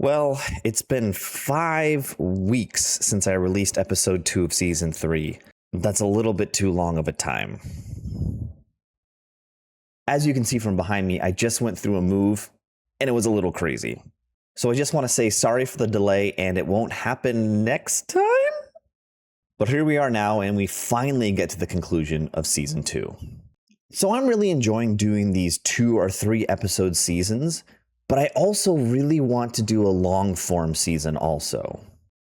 Well, it's been 5 weeks since I released episode 2 of season 3. That's a little bit too long of a time. As you can see from behind me, I just went through a move, and it was a little crazy. So I just want to say sorry for the delay, and it won't happen next time? But here we are now, and we finally get to the conclusion of season 2. So I'm really enjoying doing these 2 or 3 episode seasons, but I also really want to do a long form season also.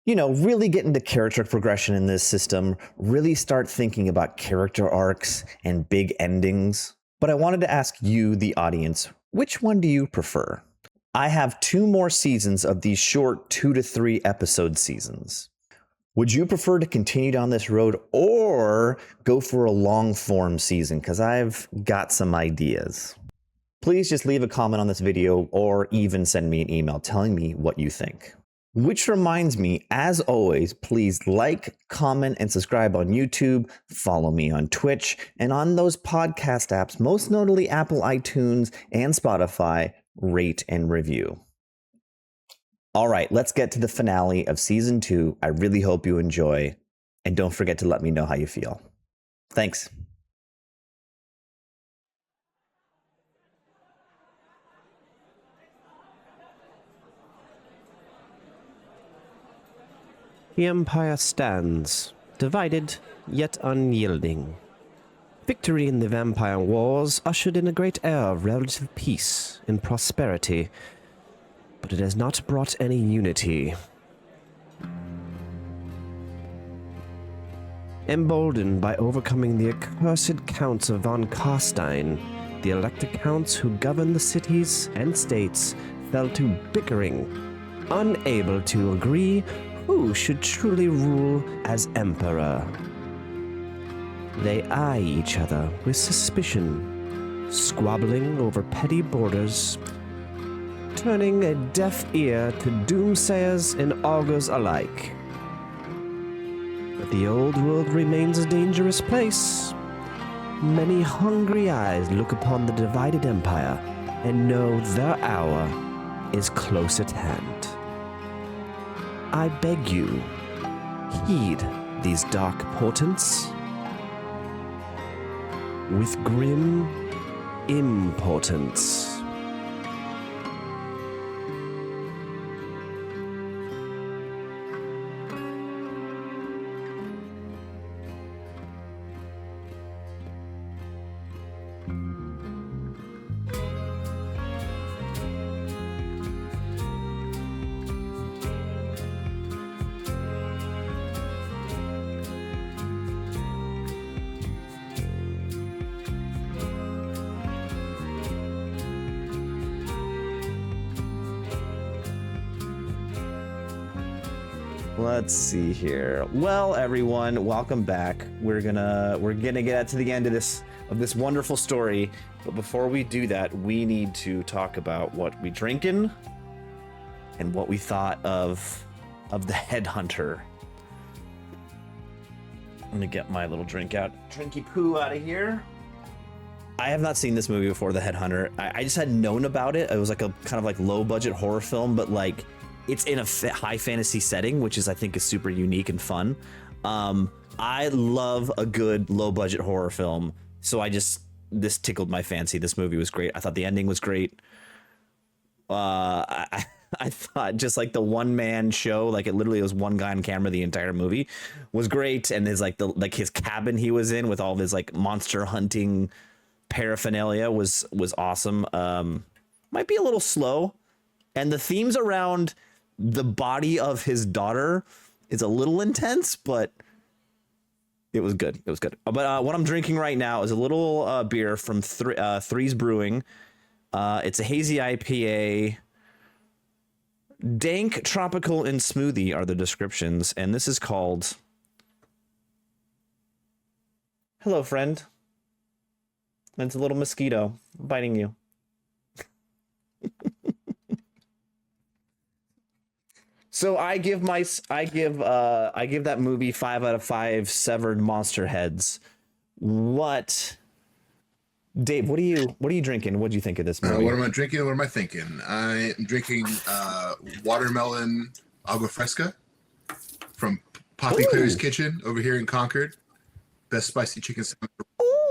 You know, really get into character progression in this system, really start thinking about character arcs and big endings. But I wanted to ask you, the audience, which one do you prefer? I have 2 more seasons of these short 2 to 3 episode seasons. Would you prefer to continue down this road or go for a long form season? Because I've got some ideas. Please just leave a comment on this video or even send me an email telling me what you think. Which reminds me, as always, please like, comment, and subscribe on YouTube, follow me on Twitch, and on those podcast apps, most notably Apple iTunes and Spotify, rate and review. All right, let's get to the finale of season 2. I really hope you enjoy, and don't forget to let me know how you feel. Thanks. The Empire stands, divided yet unyielding. Victory in the Vampire Wars ushered in a great era of relative peace and prosperity, but it has not brought any unity. Emboldened by overcoming the accursed Counts of von Carstein, the elected counts who govern the cities and states fell to bickering, unable to agree who should truly rule as emperor. They eye each other with suspicion, squabbling over petty borders, turning a deaf ear to doomsayers and augurs alike. But the old world remains a dangerous place. Many hungry eyes look upon the divided empire and know their hour is close at hand. I beg you, heed these dark portents with grim imPortents. Let's see here. Well, everyone, welcome back. We're gonna get to the end of this wonderful story. But before we do that, we need to talk about what we drinking and what we thought of the Headhunter. I'm gonna get my little drink out. Drinky poo out of here. I have not seen this movie before, The Headhunter. I just had known about it. It was like a kind of like low budget horror film, but like it's in a high fantasy setting, which is, I think, is super unique and fun. I love a good low budget horror film. So this tickled my fancy. This movie was great. I thought the ending was great. I thought just like the one man show, like it literally was one guy on camera the entire movie, was great. And his his cabin he was in with all of his like monster hunting paraphernalia was awesome. Might be a little slow, and the themes around the body of his daughter is a little intense, but it was good. It was good. But what I'm drinking right now is a little beer from Threes Brewing. It's a hazy IPA. Dank, tropical, and smoothie are the descriptions, and this is called Hello, Friend. And it's a little mosquito biting you. So I give that movie 5 out of 5 severed monster heads. What Dave, what are you drinking? What do you think of this movie? What am I drinking? What am I thinking? I am drinking watermelon agua fresca from Poppy Clary's Kitchen over here in Concord. Best spicy chicken sandwich.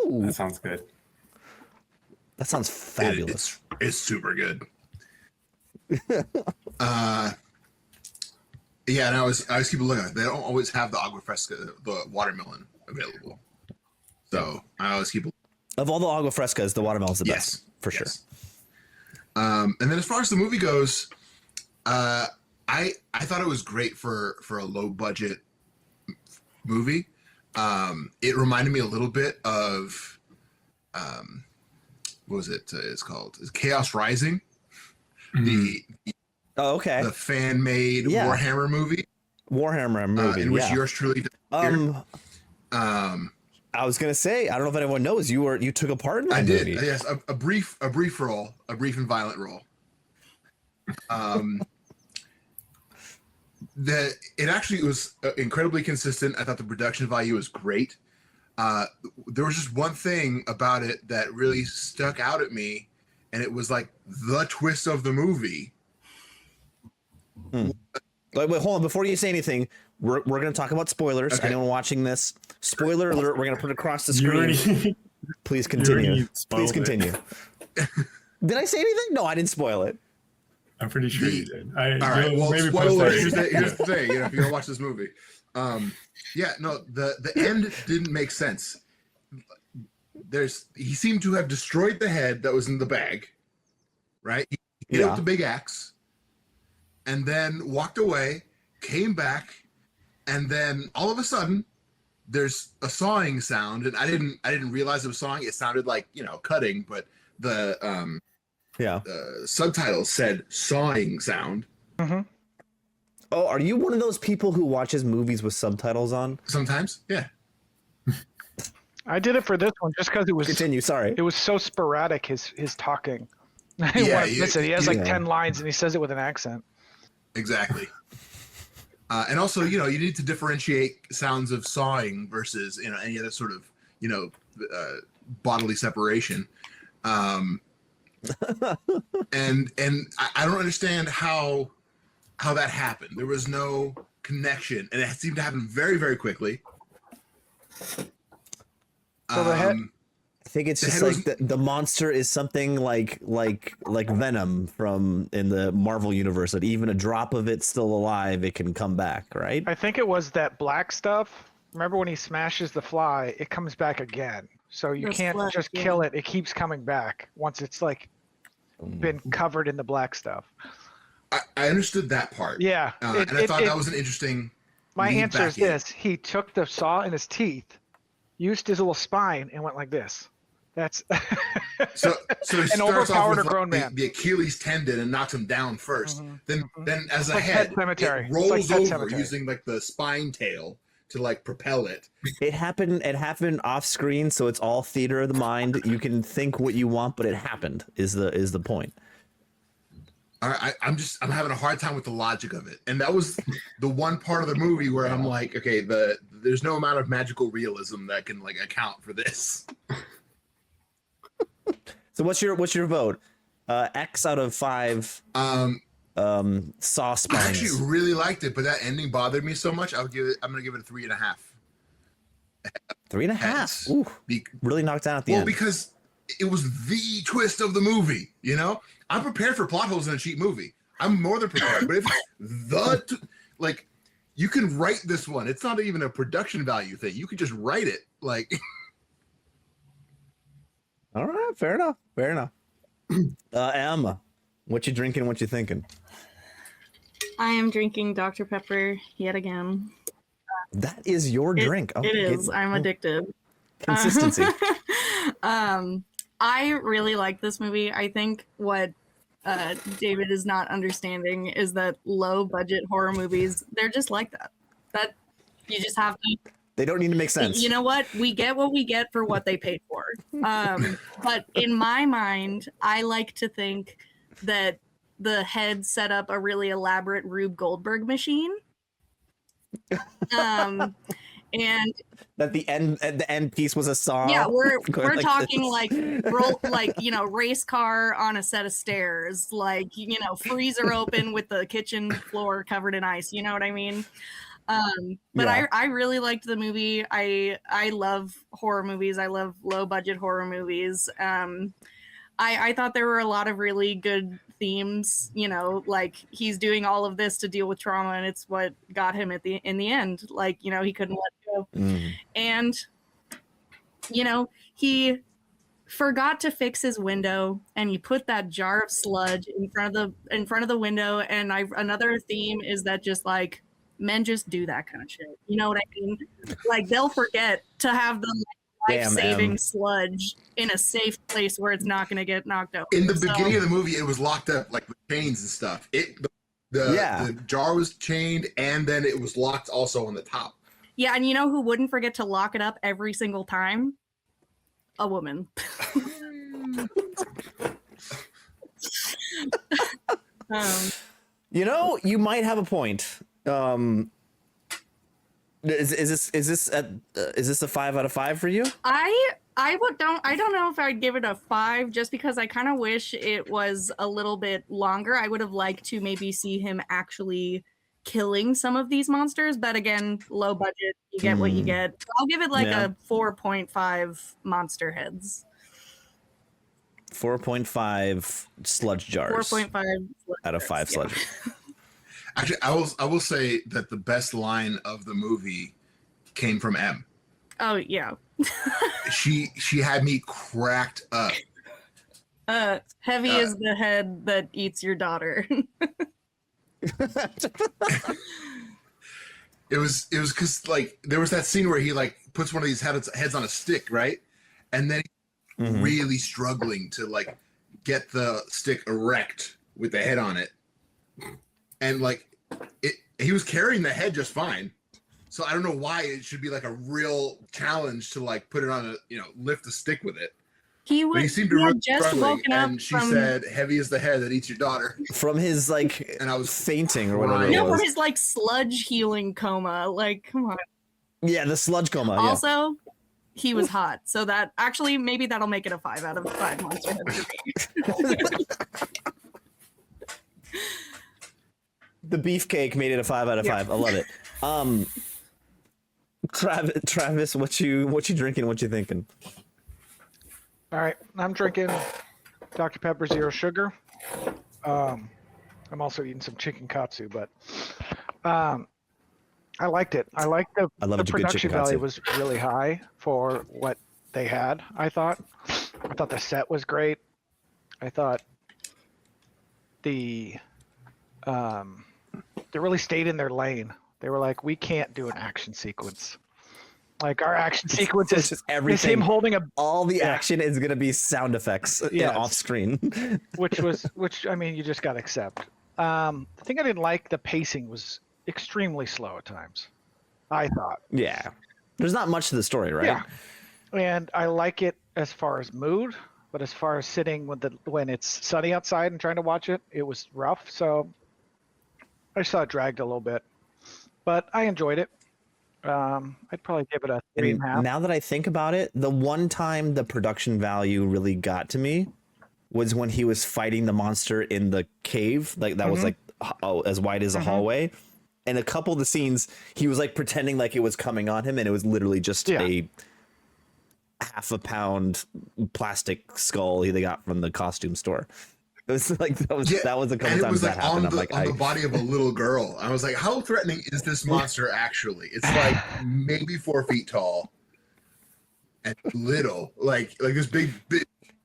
Ooh, That sounds good. that sounds fabulous. It's super good. Yeah, and I always keep looking at it. They don't always have the agua fresca, the watermelon available. So I always keep. Of all the agua frescas, the watermelon's the Yes, best for sure. And then as far as the movie goes, I thought it was great for a low budget movie. It reminded me a little bit of what was it? It's called Chaos Rising, the okay, the fan made Warhammer movie. Warhammer movie, in which yours truly. I was gonna say, I don't know if anyone knows you took a part in that movie. I did. Yes, a brief role, a brief and violent role. It actually was incredibly consistent. I thought the production value was great. There was just one thing about it that really stuck out at me, and it was like the twist of the movie. Wait, hold on. Before you say anything, we're going to talk about spoilers. Okay. Anyone watching this, spoiler alert, we're going to put it across the screen. Please continue. Please continue. Did I say anything? No, I didn't spoil it. I'm pretty sure you did. All right. Well, maybe spoiler. Here's the thing. If you're gonna watch this movie, the end didn't make sense. He seemed to have destroyed the head that was in the bag, right? He hit up the big axe, and then walked away. Came back, and then all of a sudden, there's a sawing sound, and I didn't realize it was sawing. It sounded like cutting, but the subtitles said sawing sound. Mm-hmm. Oh, are you one of those people who watches movies with subtitles on? Sometimes, yeah. I did it for this one just because it was. Continue. Sorry. It was so sporadic. His talking. Yeah, He has like 10 lines, and he says it with an accent. Exactly. And also, you need to differentiate sounds of sawing versus any other sort of bodily separation. And I don't understand how that happened. There was no connection, and it seemed to happen very, very quickly. So the head. I think it's just like the monster is something like Venom from in the Marvel universe, that even a drop of it still alive, it can come back, right? I think it was that black stuff. Remember when he smashes the fly, it comes back again. So you can't just kill it. It keeps coming back once it's like been covered in the black stuff. I understood that part. Yeah. And I thought that was an interesting. My answer is this. He took the saw in his teeth, used his little spine, and went like this. That's so he an starts overpowered off with or grown man. The Achilles tendon and knocks him down 1st. Then as It's a like head, Pet Cemetery. it rolls It's like Pet over Cemetery. using like the spine tail to like propel it. It happened off screen, so it's all theater of the mind. You can think what you want, but it happened is the point. All right, I'm having a hard time with the logic of it, and that was the one part of the movie where I'm like, okay, there's no amount of magical realism that can like account for this. So what's your vote? X out of 5. Saw spines. I actually really liked it, but that ending bothered me so much. I'm gonna give it a 3.5. 3.5. Ooh, really knocked down at the end. Well, because it was the twist of the movie. I'm prepared for plot holes in a cheap movie. I'm more than prepared. But if it's you can write this one. It's not even a production value thing. You could just write it like. All right, fair enough. Emma, what you drinking? What you thinking? I am drinking Dr. Pepper yet again. That is your drink. It is. I'm addicted. Consistency. I really like this movie. I think what David is not understanding is that low budget horror movies, they're just like that. That you just have to. They don't need to make sense. You know what? We get what we get for what they paid for. But in my mind, I like to think that the head set up a really elaborate Rube Goldberg machine. And That the end piece was a song. yeah, we're like talking this. race car on a set of stairs, freezer open with the kitchen floor covered in ice. You know what I mean? But Yeah. I really liked the movie. I love horror movies. I love low budget horror movies. I thought there were a lot of really good themes, like he's doing all of this to deal with trauma, and it's what got him in the end. He couldn't let go. And he forgot to fix his window, and he put that jar of sludge in front of the window. And another theme is that just like men just do that kind of shit. You know what I mean? Like they'll forget to have the life-saving sludge in a safe place where it's not going to get knocked over. In the beginning of the movie, it was locked up like with chains and stuff. The jar was chained, and then it was locked also on the top. Yeah, and you know who wouldn't forget to lock it up every single time? A woman. You might have a point. Is this a 5 out of 5 for you? I don't know if I'd give it a 5, just because I kind of wish it was a little bit longer. I would have liked to maybe see him actually killing some of these monsters, but again, low budget, you get what you get. I'll give it a 4.5 monster heads. 4.5 sludge jars. 4.5 out of 5 sludge. Actually, I will say that the best line of the movie came from M. Oh yeah. She had me cracked up. Heavy is the head that eats your daughter. It was because there was that scene where he puts one of these heads on a stick, right? And then he's really struggling to get the stick erect with the head on it. And he was carrying the head just fine. So I don't know why it should be a real challenge to put it on lift the stick with it. But he seemed to really just struggling, woken up and she said, "Heavy is the head that eats your daughter." From his and I was fainting or whatever. No, from his sludge healing coma. Come on. Yeah, the sludge coma. Also, he was hot, so that actually maybe that'll make it a 5 out of 5 monster heads for me. The beefcake made it a 5 out of 5. I love it. Travis, what you drinking? What you thinking? All right, I'm drinking Dr. Pepper Zero Sugar. I'm also eating some chicken katsu, but I liked it. I liked the production value was really high for what they had. I thought the set was great. I thought they really stayed in their lane. They were like, we can't do an action sequence. Our action sequence is just everything. Him holding all the action is going to be sound effects off screen. which I mean, you just got to accept. The thing I didn't like, the pacing was extremely slow at times, I thought. Yeah. There's not much to the story, right? Yeah. And I like it as far as mood, but as far as sitting when it's sunny outside and trying to watch it, it was rough. So I just thought it dragged a little bit, but I enjoyed it. I'd probably give it a 3.5. Now that I think about it, the one time the production value really got to me was when he was fighting the monster in the cave. That was as wide as a hallway. And a couple of the scenes, he was pretending it was coming on him, and it was literally just a half a pound plastic skull they got from the costume store. It was that was a couple times that happened. On the body of a little girl. I was like, how threatening is this monster actually? It's maybe 4 feet tall and little. This big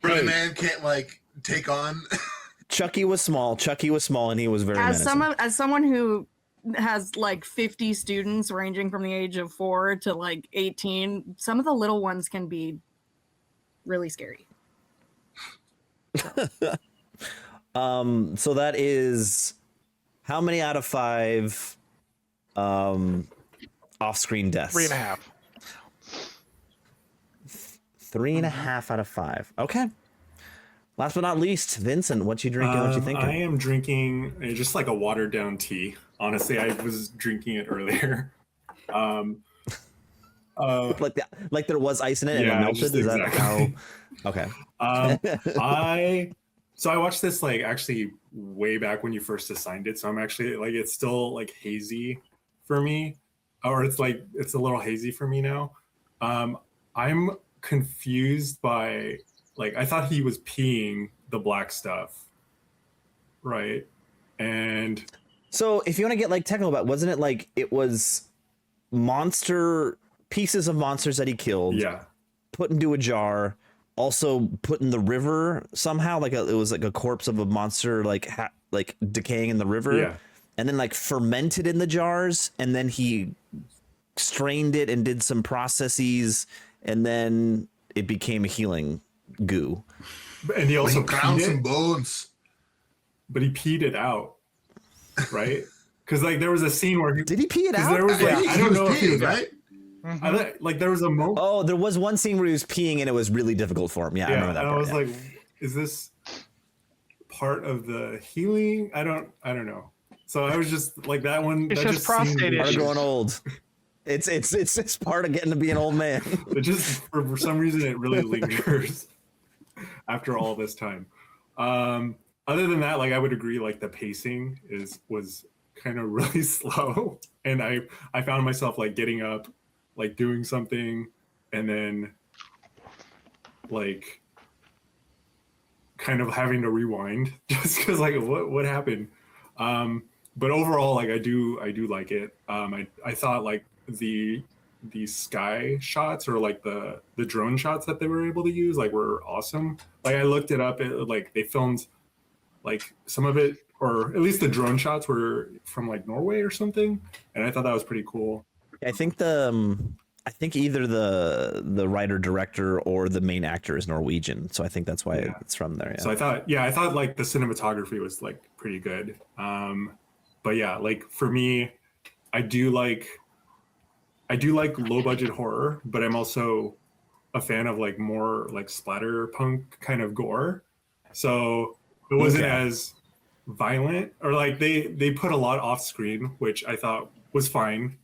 man can't take on. Chucky was small, and he was very menacing. As someone who has 50 students ranging from the age of 4 to 18, some of the little ones can be really scary. So that is how many out of 5 off-screen deaths? 3.5. 3.5 out of 5. Okay. Last but not least, Vincent, what you drinking? What you thinking? I am drinking just a watered down tea. Honestly, I was drinking it earlier. like there was ice in it and Yeah, it melted. just Is that exactly. how? Okay. I watched this like actually way back when you first assigned it, so I'm actually like it's still like hazy for me, or it's a little hazy for me now. I'm confused by like I thought he was peeing the black stuff, right? And So if you want to get like technical about it, wasn't it like it was pieces of monsters that he killed, yeah, put into a jar, also put in the river somehow, like it was like a corpse of a monster like decaying in the river, yeah. and then like fermented in the jars, and then he strained it and did some processes, and then it became a healing goo. And he also ground peed some it, bones. but he peed it out, right? Because like there was a scene where Did he pee it out? there was like I don't know if he was right? like there was a moment. Oh, there was one scene where he was peeing and it was really difficult for him. Yeah, I remember that and part. I was Yeah. like, is this part of the healing? I don't know. So I was just like that one. It's that just prostate seemed- Part of issues. growing old. It's part of getting to be an old man. It just for some reason it really lingers after all this time. Other than that, like I would agree, like the pacing was kind of really slow, and I found myself like getting up, like doing something, and then like kind of having to rewind just because like what happened. But overall, like I do like it. I thought like the sky shots or like the drone shots that they were able to use like were awesome. Like I looked it up, like they filmed like some of it, or at least the drone shots were from like Norway or something, and I thought that was pretty cool. I think either the writer director or the main actor is Norwegian, so I think that's why it's from there. Yeah. So I thought like the cinematography was like pretty good. But yeah, like for me, I do like low budget horror, but I'm also a fan of like more like splatterpunk kind of gore. So it wasn't as violent, or like they put a lot off screen, which I thought was fine.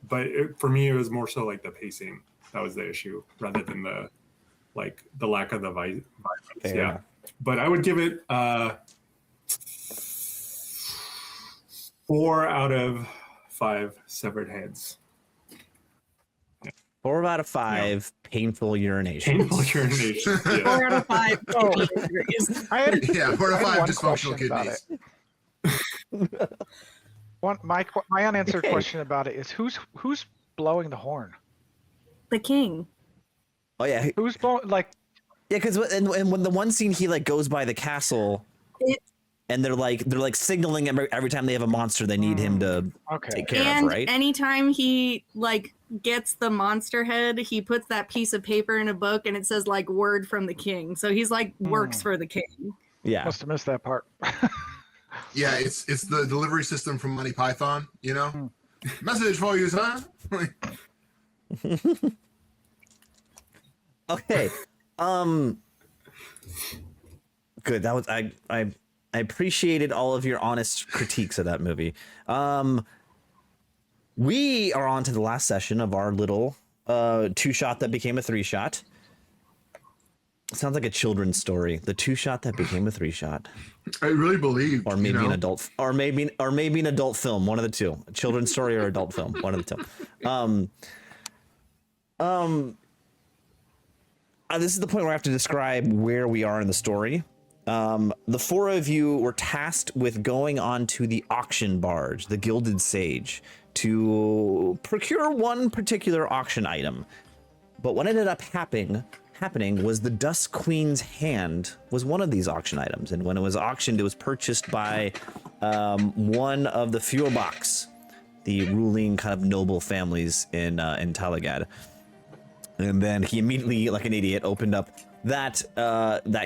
But for me, it was more so like the pacing that was the issue, rather than the lack of the violence. Fair. Yeah, but I would give it 4 out of 5 severed heads. 4 out of 5 painful urination. Painful urination. Yeah. 4 out of 5. Oh. I had, Yeah, 4 to I had 5 one dysfunctional question about kidneys. my unanswered question about it is who's blowing the horn? The king. Oh yeah, Who's blowing like? yeah. Because and when the one scene he like goes by the castle, It, and they're like signaling every time they have a monster they need him to Okay. take care and of, right? anytime he like gets the monster head, he puts that piece of paper in a book and it says like word from the king. So he's like works for the king. Yeah. Must have missed that part. Yeah, it's the delivery system from Monty Python, you know? Message for you, sir. Okay. Good. That was I appreciated all of your honest critiques of that movie. We are on to the last session of our little 2-shot that became a 3-shot. Sounds like a children's story. The 2-shot that became a 3-shot. I really believe. Or maybe an adult, or maybe an adult film. One of the two: a children's story or adult film. One of the two. This is the point where I have to describe where we are in the story. The 4 of you were tasked with going onto the auction barge, the Gilded Sage, to procure one particular auction item. But what ended up happening was the Dust Queen's hand was one of these auction items, and when it was auctioned, it was purchased by one of the Fjorbaks, the ruling kind of noble families in Talagad. And then he immediately, like an idiot, opened up that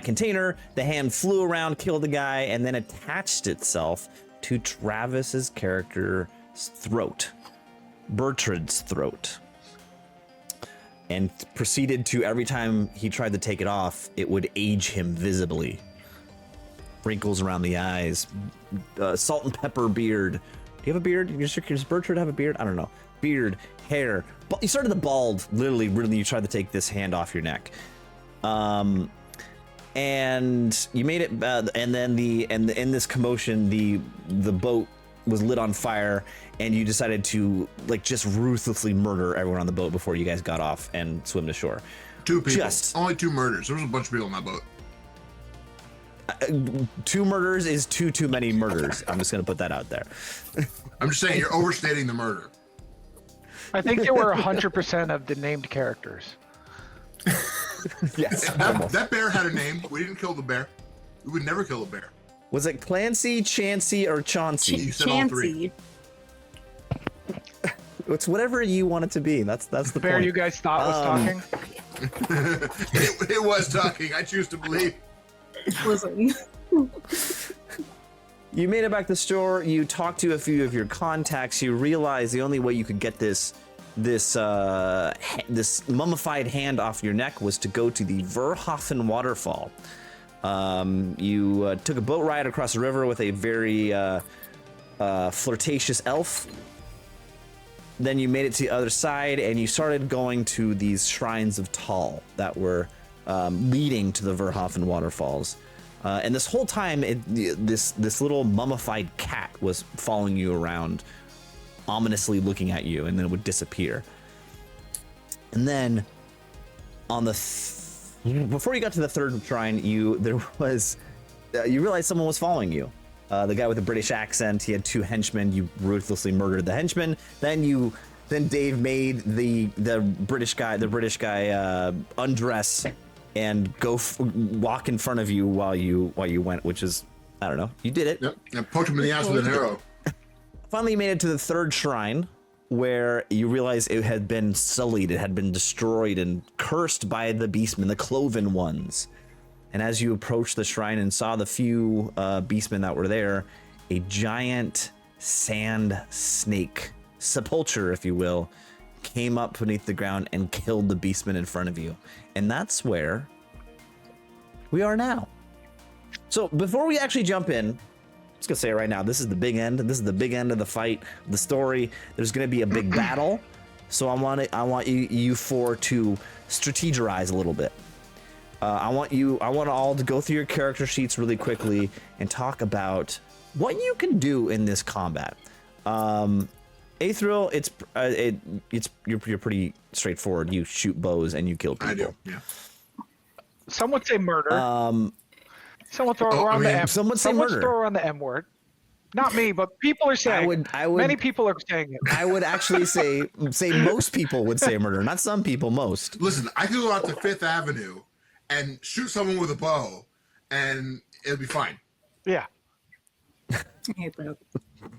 container. The hand flew around, killed the guy, and then attached itself to Travis's character's throat, Bertrand's throat. And proceeded to, every time he tried to take it off, it would age him visibly. Wrinkles around the eyes, salt and pepper beard. Do you have a beard? Does Bertrand have a beard? I don't know. beard, hair. You started the bald. Literally, really, you tried to take this hand off your neck. And you made it. And then in this commotion, the boat was lit on fire, and you decided to like just ruthlessly murder everyone on the boat before you guys got off and swim to shore. 2 people. Just Only 2 murders. There was a bunch of people on that boat. 2 murders is too many murders. I'm just gonna put that out there. I'm just saying you're overstating the murder. I think there were 100% of the named characters. Yes. That bear had a name. We didn't kill the bear. We would never kill a bear. Was it Clancy, Chansey, or Chauncey? You said all 3. It's whatever you want it to be. That's the Bear point. you guys thought was talking? It was talking. I choose to believe. Listen. You made it back to the store. You talked to a few of your contacts. You realized the only way you could get this mummified hand off your neck was to go to the Verhoffen Waterfall. You took a boat ride across the river with a very flirtatious elf. Then you made it to the other side, and you started going to these shrines of Tal that were leading to the Verhoffen waterfalls. And this whole time, this little mummified cat was following you around, ominously looking at you, and then it would disappear. And then, on the before you got to the third shrine, you realized someone was following you. The guy with the British accent. He had 2 henchmen. You ruthlessly murdered the henchmen. Then Dave made the British guy undress and go walk in front of you while you went, which is, I don't know, you did it. Yep. And poked him in the ass with an arrow. Finally, you made it to the third shrine, where you realize it had been sullied, it had been destroyed and cursed by the beastmen, the cloven ones. And as you approached the shrine and saw the few beastmen that were there, a giant sand snake, sepulcher, if you will, came up beneath the ground and killed the beastmen in front of you. And that's where we are now. So before we actually jump in, I'm just gonna say it right now, this is the big end. This is the big end of the fight, the story. There's gonna be a big battle. So I want you four to strategize a little bit. I want all to go through your character sheets really quickly and talk about what you can do in this combat. Athril, you're pretty straightforward. You shoot bows and you kill people. I do, yeah. Some would say murder. Someone throw around the M. Some would say Someone murder. throw around the M word. Not me, but people are saying. I would. Many people are saying it. I would actually say most people would say murder, not some people. Most. Listen, I could go out to 5th Avenue and shoot someone with a bow, and it'll be fine. Yeah.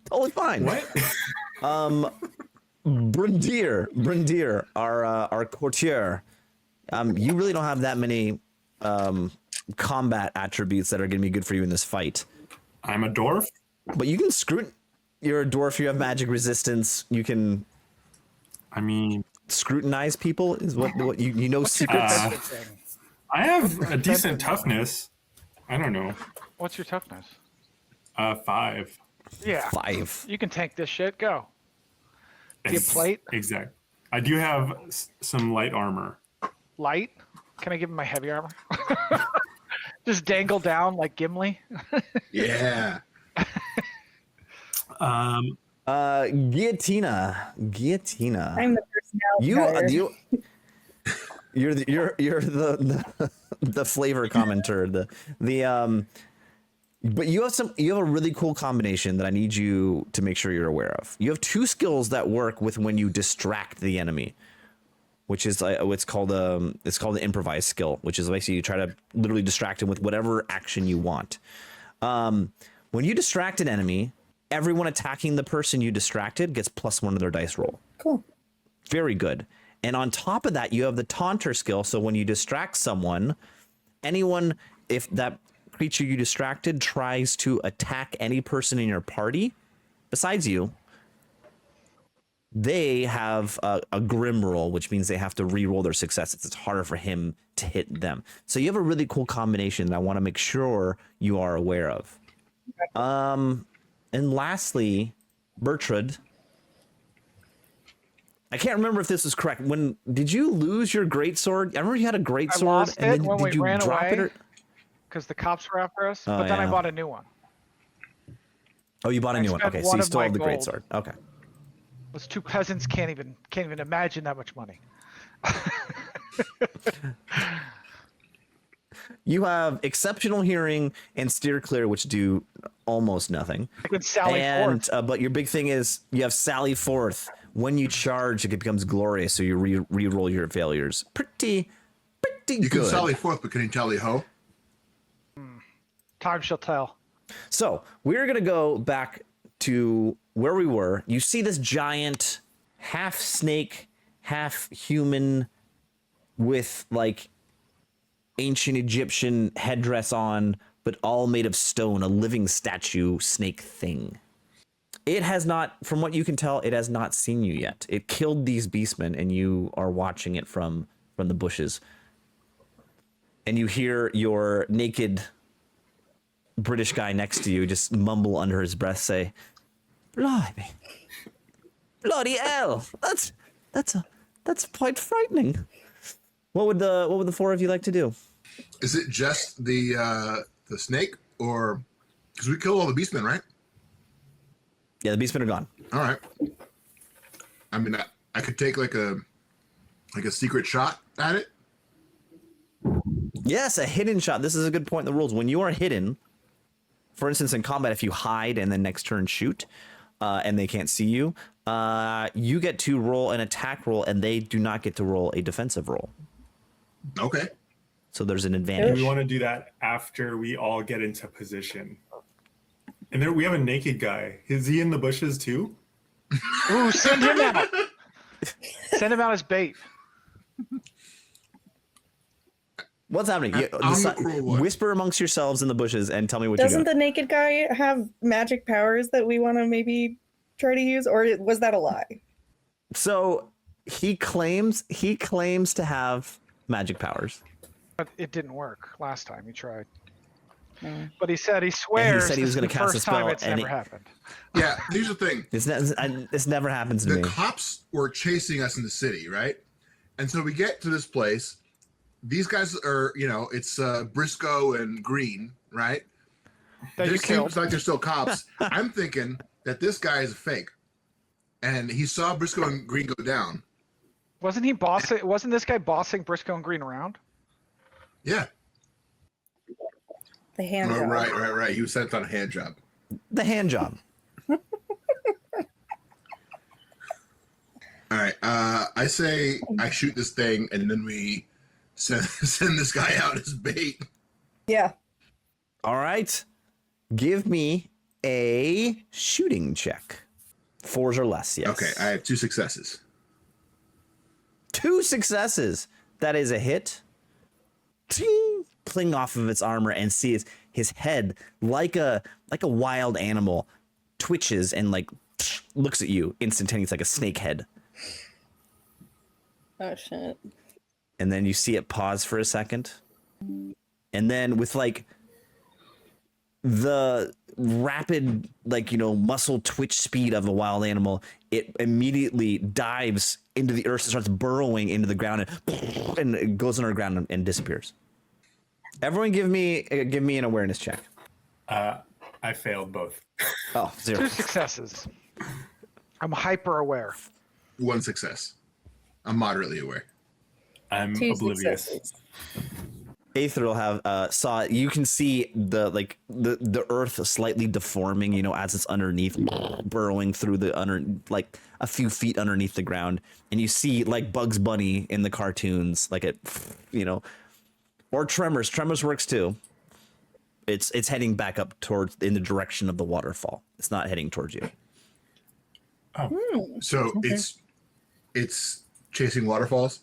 Totally fine. What? Brindir, our courtier. You really don't have that many combat attributes that are going to be good for you in this fight. I'm a dwarf. But you can you're a dwarf. You have magic resistance. You can. I mean, scrutinize people is what you know secrets. I have a decent toughness. I don't know. What's your toughness? 5. Yeah. 5. You can tank this shit. Go. Get plate. Exact. I do have some light armor. Light. Can I give him my heavy armor? Just dangle down like Gimli. Yeah. Guillotina. I'm the personality. You're the flavor commenter. But you have a really cool combination that I need you to make sure you're aware of. You have 2 skills that work with when you distract the enemy, which is it's called the improvise skill, which is basically you try to literally distract him with whatever action you want. When you distract an enemy, everyone attacking the person you distracted gets +1 to their dice roll. Cool. Very good. And on top of that, you have the taunter skill. So when you distract someone, if that creature you distracted tries to attack any person in your party besides you, they have a grim roll, which means they have to re-roll their successes. It's harder for him to hit them. So you have a really cool combination that I want to make sure you are aware of. And lastly, Bertrand, I can't remember if this is correct. When did you lose your greatsword? I remember you had a greatsword, I lost and it then when did we you ran drop away it? Or... because the cops were after us. Oh, But then I yeah. bought a new one. Oh, you bought a I new one. spent Okay, so one you of still my have the gold. greatsword. Okay. Those two peasants can't even imagine that much money. You have exceptional hearing and steer clear, which do almost nothing. I could sally And forth. but your big thing is you have Sally Forth. When you charge, it becomes glorious, so you re-roll your failures. Pretty You good. can sally forth, but can you tally ho? Time shall tell. So we're gonna go back to where we were. You see this giant, half snake, half human, with like ancient Egyptian headdress on, but all made of stone, a living statue snake thing. It has not, from what you can tell, it has not seen you yet. It killed these beastmen, and you are watching it from the bushes. And you hear your naked British guy next to you just mumble under his breath, say, "Blimey, bloody hell! That's quite frightening." What would the four of you like to do? Is it just the snake, or because we killed all the beastmen, right? Yeah, the beastmen are gone. All right. I mean, I could take like a secret shot at it. Yes, a hidden shot. This is a good point in the rules. When you are hidden, for instance, in combat, if you hide and then next turn shoot, and they can't see you, you get to roll an attack roll, and they do not get to roll a defensive roll. Okay. So there's an And advantage. we want to do that after we all get into position. And there we have a naked guy. Is he in the bushes too? Ooh, send him out. Send him out as bait. What's happening? I'm the cruel one. Whisper amongst yourselves in the bushes and tell me what Doesn't you got. the naked guy have magic powers that we want to maybe try to use, or was that a lie? So he claims to have magic powers. But it didn't work last time he tried. Mm. But he swears said he was this gonna is the cast a first time spell, it's and never happened. Yeah. Here's the thing. This never happens to The me. cops were chasing us in the city, right? And so we get to this place. These guys are, it's Briscoe and Green, right? That you This killed. seems like they're still cops. I'm thinking that this guy is a fake, and he saw Briscoe and Green go down. Wasn't he bossing? Wasn't this guy bossing Briscoe and Green around? Yeah. The hand job. Right. He was sent on a hand job. The hand job. All right. I say I shoot this thing, and then we send this guy out as bait. Yeah. All right. Give me a shooting check. 4s or less, yes. Okay, I have 2 successes. 2 successes. That is a hit. Ting! Cling off of its armor and see his head like a wild animal twitches and like looks at you instantaneously, like a snake head. Oh shit. And then you see it pause for a second. And then with like the rapid, muscle twitch speed of a wild animal, it immediately dives into the earth and starts burrowing into the ground and it goes underground and disappears. Everyone give me an awareness check. I failed both. Oh, 0. 2 successes. I'm hyper aware. 1 success. I'm moderately aware. I'm 2 oblivious. successes. Aether will have you can see the earth slightly deforming, as it's underneath, burrowing through like a few feet underneath the ground, and you see like Bugs Bunny in the cartoons, like it, or Tremors. Tremors works too. It's heading back up in the direction of the waterfall. It's not heading towards you. So it's chasing waterfalls.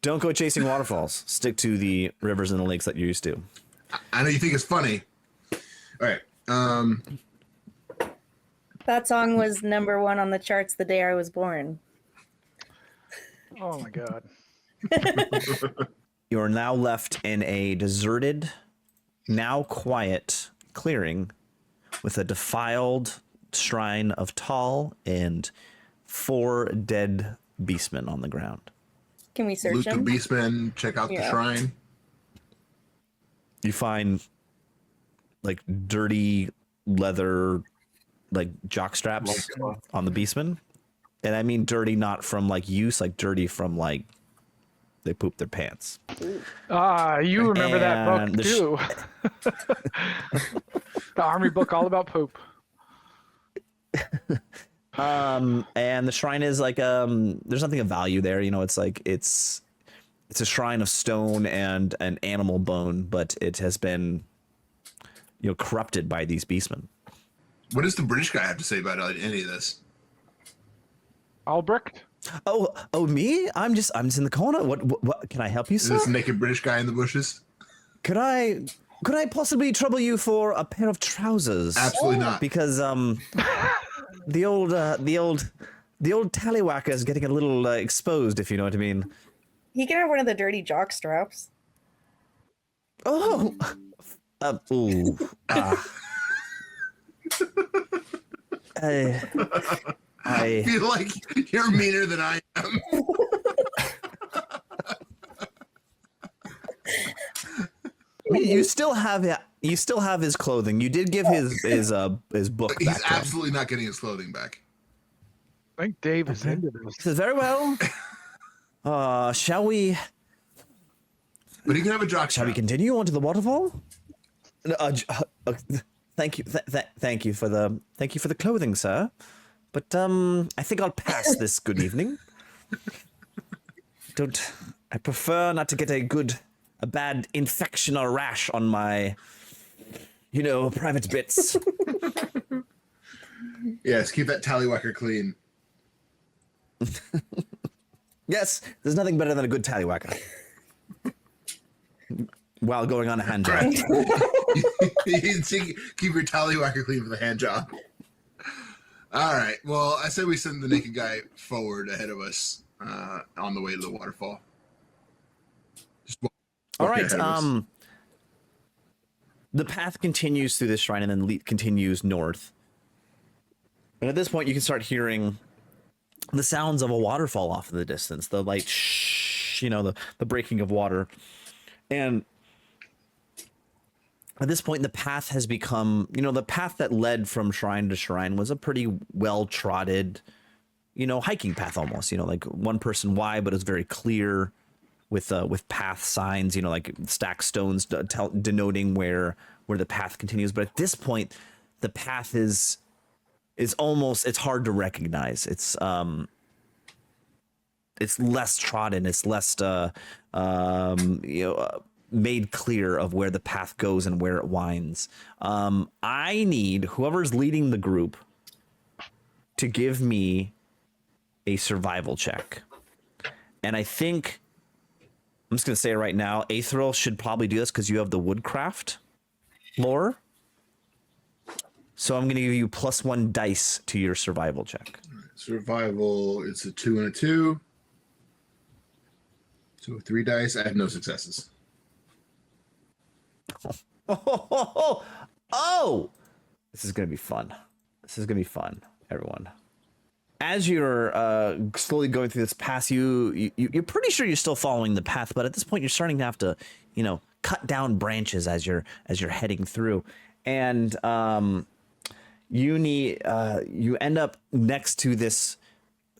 Don't go chasing waterfalls. Stick to the rivers and the lakes that you're used to. I know you think it's funny. All right. That song was #1 on the charts the day I was born. Oh my god. You are now left in a deserted, now quiet clearing with a defiled shrine of Tal and 4 dead beastmen on the ground. Can we search Loot the them? beastmen, check out the Yeah. shrine. You find like dirty leather, like jock straps on the beastmen. And I mean dirty not from like use, like dirty from like they pooped their pants. You remember that book And the too. The army book all about poop. And the shrine is like there's nothing of value there, you know. It's like it's a shrine of stone and an animal bone, but it has been, you know, corrupted by these beastmen. What does the British guy have to say about any of this? Albrecht? Oh, me? I'm just in the corner. What can I help you, Is sir? this naked British guy in the bushes? Could I possibly trouble you for a pair of trousers? Absolutely not. Because the old tallywhacker is getting a little exposed, if you know what I mean. He can have one of the dirty jock straps. Oh, ooh. I feel like you're meaner than I am. You still have it. You still have his clothing. You did give his book He's back to him. absolutely not getting his clothing back. I think Dave is into this. He says, very well. Shall we But he can have a jock Shall we strap. continue on to the waterfall? Thank you, thank you for the clothing, sir. But I think I'll pass this good evening. I prefer not to get a bad infection or rash on my, you know, private bits. Yes, keep that tallywhacker clean. Yes, there's nothing better than a good tallywhacker. While going on a hand job. Keep your tallywhacker clean for the hand job. All right. Well, I say we send the naked guy forward ahead of us on the way to the waterfall. Just walk All right. ahead of us. The path continues through this shrine and then continues north. And at this point, you can start hearing the sounds of a waterfall off in the distance. The light, shh, you know, the breaking of water. And at this point, the path has become, you know, the path that led from shrine to shrine was a pretty well-trodden, you know, hiking path almost, you know, like one person wide, but it's very clear with path signs, you know, like stacked stones denoting where the path continues. But at this point, the path is almost, it's hard to recognize. It's less trodden. It's less, made clear of where the path goes and where it winds. I need whoever's leading the group to give me a survival check. And I think, I'm just going to say it right now, Aetheril should probably do this because you have the woodcraft lore. So I'm going to give you +1 dice to your survival check. Survival, it's a 2 and a 2. So 3 dice. I have no successes. Oh! This is going to be fun. This is going to be fun, everyone. As you're slowly going through this path, you're pretty sure you're still following the path, but at this point you're starting to have to, you know, cut down branches as you're heading through. And you end up next to this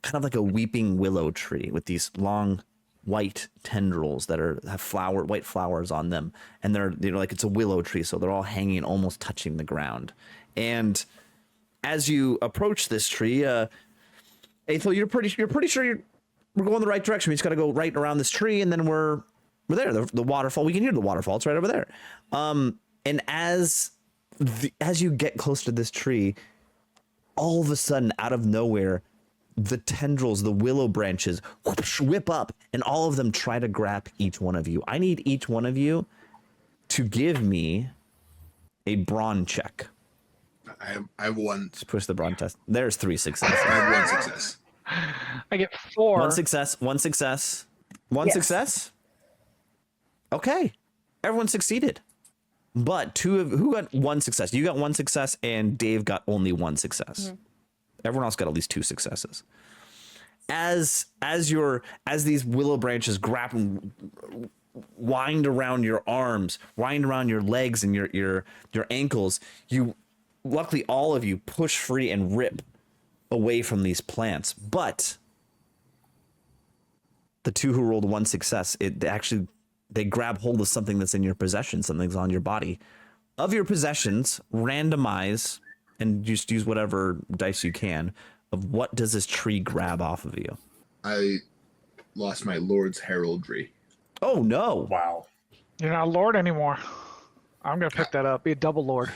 kind of like a weeping willow tree with these long white tendrils that have white flowers on them, and they're like, it's a willow tree, so they're all hanging, almost touching the ground. And as you approach this tree, Aethel, you're pretty sure we're going the right direction. We just got to go right around this tree, and then we're there. The waterfall. We can hear the waterfall. It's right over there. And as you get close to this tree, all of a sudden, out of nowhere, the tendrils, the willow branches, whoosh, whip up, and all of them try to grab each one of you. I need each one of you to give me a brawn check. I have 1. Just push the brawn test. There's 3 successes. I have 1 success. I get 4. 1 success. 1 success. 1 Yes. success. Okay, everyone succeeded. But who got 1 success? You got 1 success, and Dave got only 1 success. Mm-hmm. Everyone else got at least 2 successes. as these willow branches grab and wind around your arms, wind around your legs and your ankles, luckily all of you push free and rip away from these plants. But the two who rolled one success, they grab hold of something that's in your possession, something's on your body. Of your possessions, randomize and just use whatever dice you can of what does this tree grab off of you. I lost my Lord's heraldry. Oh no. Wow. You're not a lord anymore. I'm gonna pick that up. Be a double lord.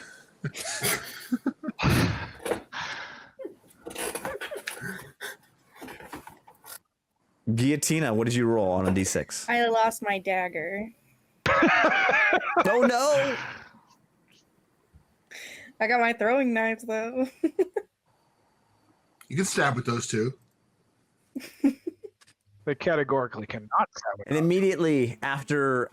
Guillotina, what did you roll on a d6? I lost my dagger. Oh no. I got my throwing knives though. You can stab with those two. They categorically cannot stab it. And immediately after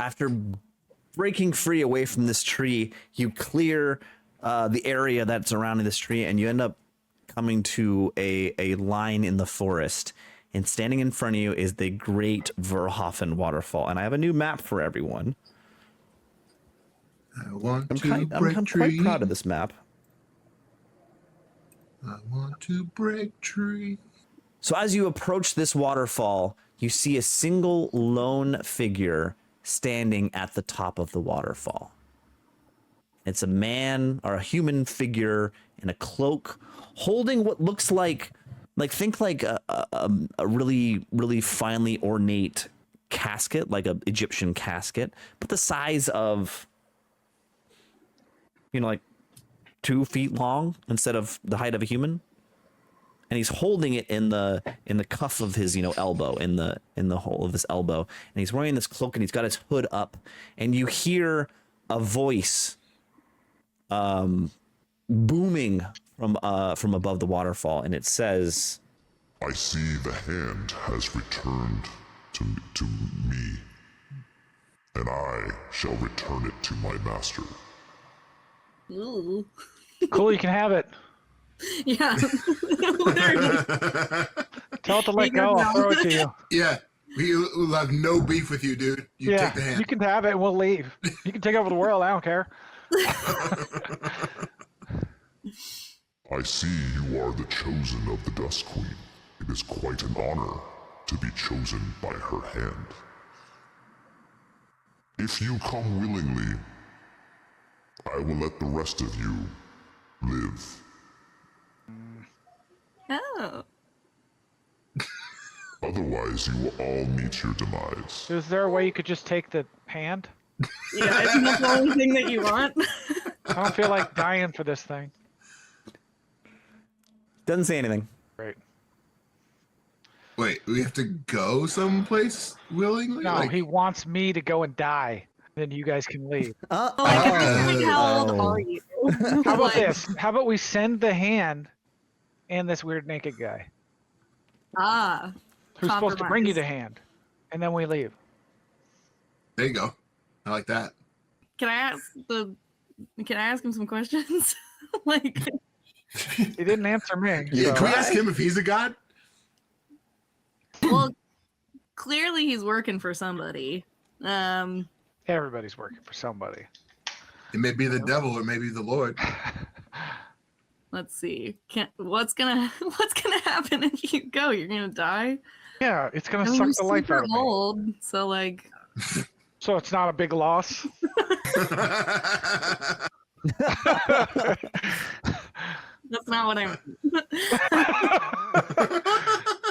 breaking free away from this tree, you clear the area that's surrounding this tree, and you end up coming to a line in the forest. And standing in front of you is the great Verhoffen waterfall. And I have a new map for everyone. I'm I'm quite proud of this map. I want to break tree. So as you approach this waterfall, you see a single lone figure standing at the top of the waterfall. It's a man or a human figure in a cloak holding what looks like think like a really, really finely ornate casket, like an Egyptian casket, but the size of, like 2 feet long instead of the height of a human. And he's holding it in the cuff of his, elbow, in the hole of his elbow. And he's wearing this cloak and he's got his hood up. And you hear a voice booming from above the waterfall, and it says, I see the hand has returned to me, and I shall return it to my master. Ooh. Cool, you can have it. Yeah. Tell it to let go. I'll throw it to you. Yeah, we'll have no beef with you, dude. You take the hand. You can have it and we'll leave. You can take over the world. I don't care. I see you are the chosen of the Dust Queen. It is quite an honor to be chosen by her hand. If you come willingly, I will let the rest of you live. Oh. Otherwise, you will all meet your demise. Is there a way you could just take the hand? Yeah, isn't that the only thing that you want? I don't feel like dying for this thing. doesn't say anything. Great. Wait, we have to go someplace willingly? No, he wants me to go and die. Then you guys can leave. How old are you? How about this? How about we send the hand and this weird naked guy who's supposed to bring you the hand, and then we leave. There you go. I like that. Can I ask him some questions? He didn't answer me. Yeah, so. can we ask him if he's a god? Well, clearly he's working for somebody. Everybody's working for somebody. It may be the devil, it may be the Lord. Let's see. What's gonna happen if you go? You're gonna die. Yeah, it's gonna suck the life out of me. Old, so So it's not a big loss. That's not what I meant.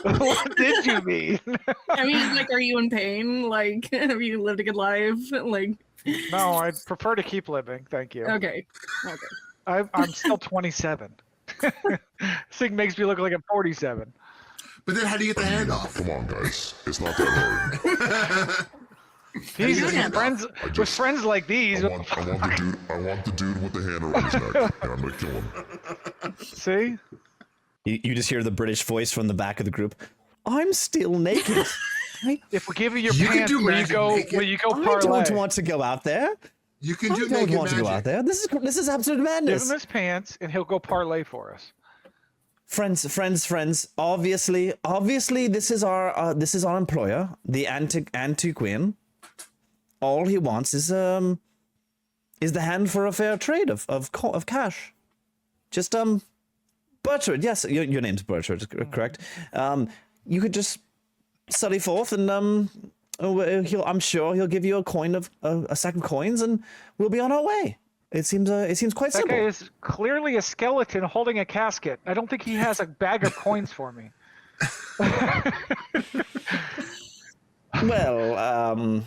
What did you mean? I mean, are you in pain? Have you lived a good life? No, I'd prefer to keep living. Thank you. Okay. I'm still 27. This thing makes me look like I'm 47. But then how do you get the hand off? Come on, guys. It's not that hard. Jesus, with friends like these. I want the dude with the hand around his neck, and I'm gonna kill him. See? You just hear the British voice from the back of the group. I'm still naked. If we give you your You can pants, do will you magic go naked. parlay? I don't want to go out there. You can I do don't naked want to magic. go out there. This is absolute Give madness. him his pants, and he'll go parlay for us. Friends. Obviously, this is our employer, the Antiquin. All he wants is the hand for a fair trade of cash. Just Bertrand, yes, your name's Bertrand, correct? You could just study forth, and I'm sure he'll give you a sack of coins, and we'll be on our way. It seems quite simple. That guy is clearly a skeleton holding a casket. I don't think he has a bag of coins for me. Well,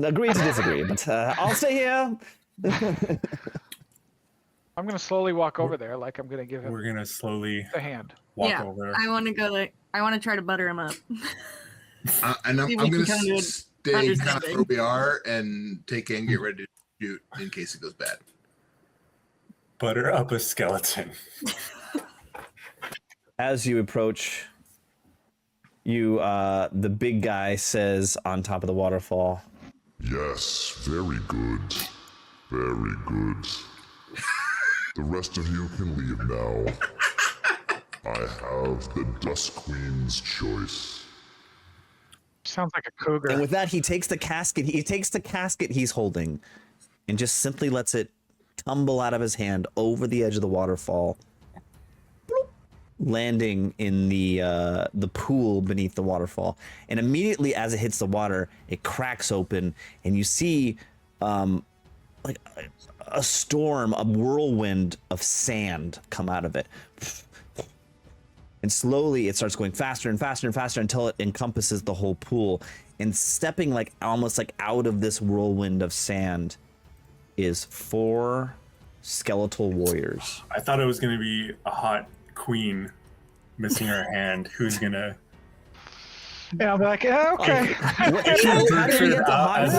agree to disagree, but I'll stay here. I'm gonna slowly walk over there, like I'm gonna give him We're gonna slowly the hand. walk over. I want to go there. I want to try to butter him up. And I'm See if we going can to kind of stay kind of understand where we are and take aim, get ready to shoot in case it goes bad. Butter up a skeleton. As you approach, the big guy says on top of the waterfall, Yes, very good. Very good. The rest of you can leave now. I have the Dust Queen's choice. Sounds like a cougar. and with that he takes the casket. He takes the casket he's holding, and just simply lets it tumble out of his hand over the edge of the waterfall, bloop, landing in the pool beneath the waterfall. And immediately as it hits the water, it cracks open, and you see like a storm, a whirlwind of sand come out of it. And slowly it starts going faster and faster and faster until it encompasses the whole pool. And stepping like almost like out of this whirlwind of sand is 4 skeletal warriors. I thought it was gonna be a hot queen missing her hand. Who's gonna? Yeah, I'll be like, yeah, okay. How did we get the hot as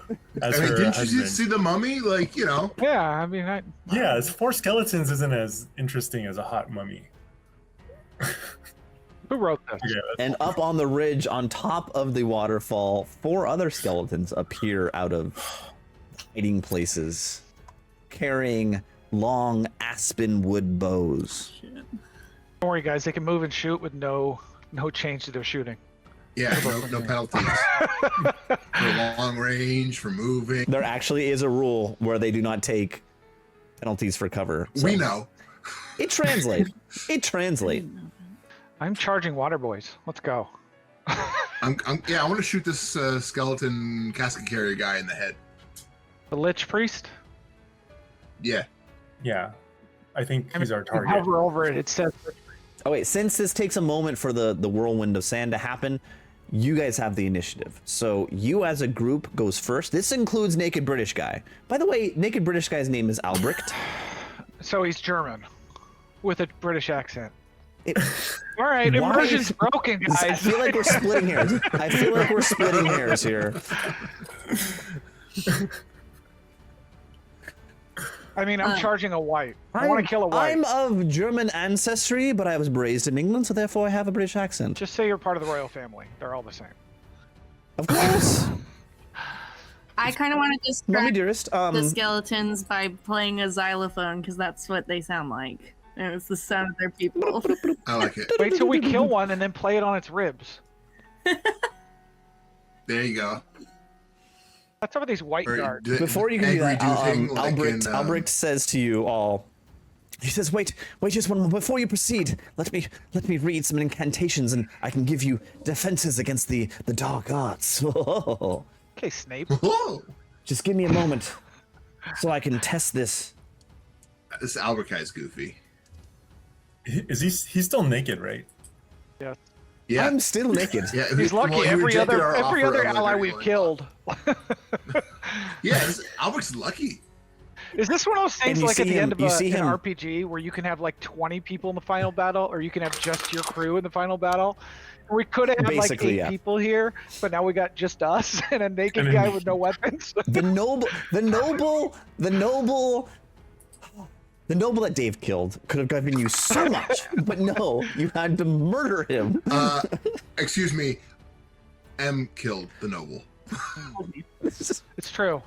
queen? I mean, didn't you see the mummy? Like, you know. Yeah, I mean, Yeah, it's 4 skeletons isn't as interesting as a hot mummy. who wrote this? Yeah, And up on the ridge on top of the waterfall, 4 other skeletons appear out of hiding places, carrying long aspen wood bows. Don't worry, guys. They can move and shoot with no change to their shooting. Yeah, no penalties. For long range, for moving. There actually is a rule where they do not take penalties for cover. So We know. It translates. I'm charging water boys. Let's go. I want to shoot this skeleton casket carrier guy in the head. The Lich Priest. Yeah. yeah. I think he's our You target. hover over it. It says Oh wait, since this takes a moment for the whirlwind of sand to happen, you guys have the initiative. So you as a group goes first. This includes Naked British Guy. By the way, Naked British Guy's name is Albrecht. so. He's German, with a British accent. It- All right, Why- immersion's broken, guys. I feel like we're splitting hairs. Here. I mean, I'm charging a white. I want to kill a white. I'm of German ancestry, but I was raised in England, so therefore I have a British accent. Just say you're part of the royal family. They're all the same. Of course. I kind of want to Mommy distract dearest, the skeletons by playing a xylophone because that's what they sound like. And it's the sound of their people. I like it. Wait till we kill one and then play it on its ribs. There you go. That's some of these white Or guards. before you can do that, Albrecht, Albrecht says to you all, he says, wait just one moment. Before you proceed, let me read some incantations and I can give you defenses against the dark arts. Okay, Snape. Whoa! Just give me a moment so I can test this. This Albert guy's goofy. Is he's still naked, right? Yeah. Yeah. I'm still naked. Yeah, He's lucky. well, he every rejected our other offer of ally liberty we've or killed. Yeah, Albert's lucky. Is this one of those things you like at see the end him- of you see an him- RPG where you can have like 20 people in the final battle, or you can have just your crew in the final battle? We could have like Basically, 8 yeah. people here, but now we got just us and a naked guy with no weapons. The noble that Dave killed could have given you so much, but no, you had to murder him. Excuse me. M killed the noble. It's true.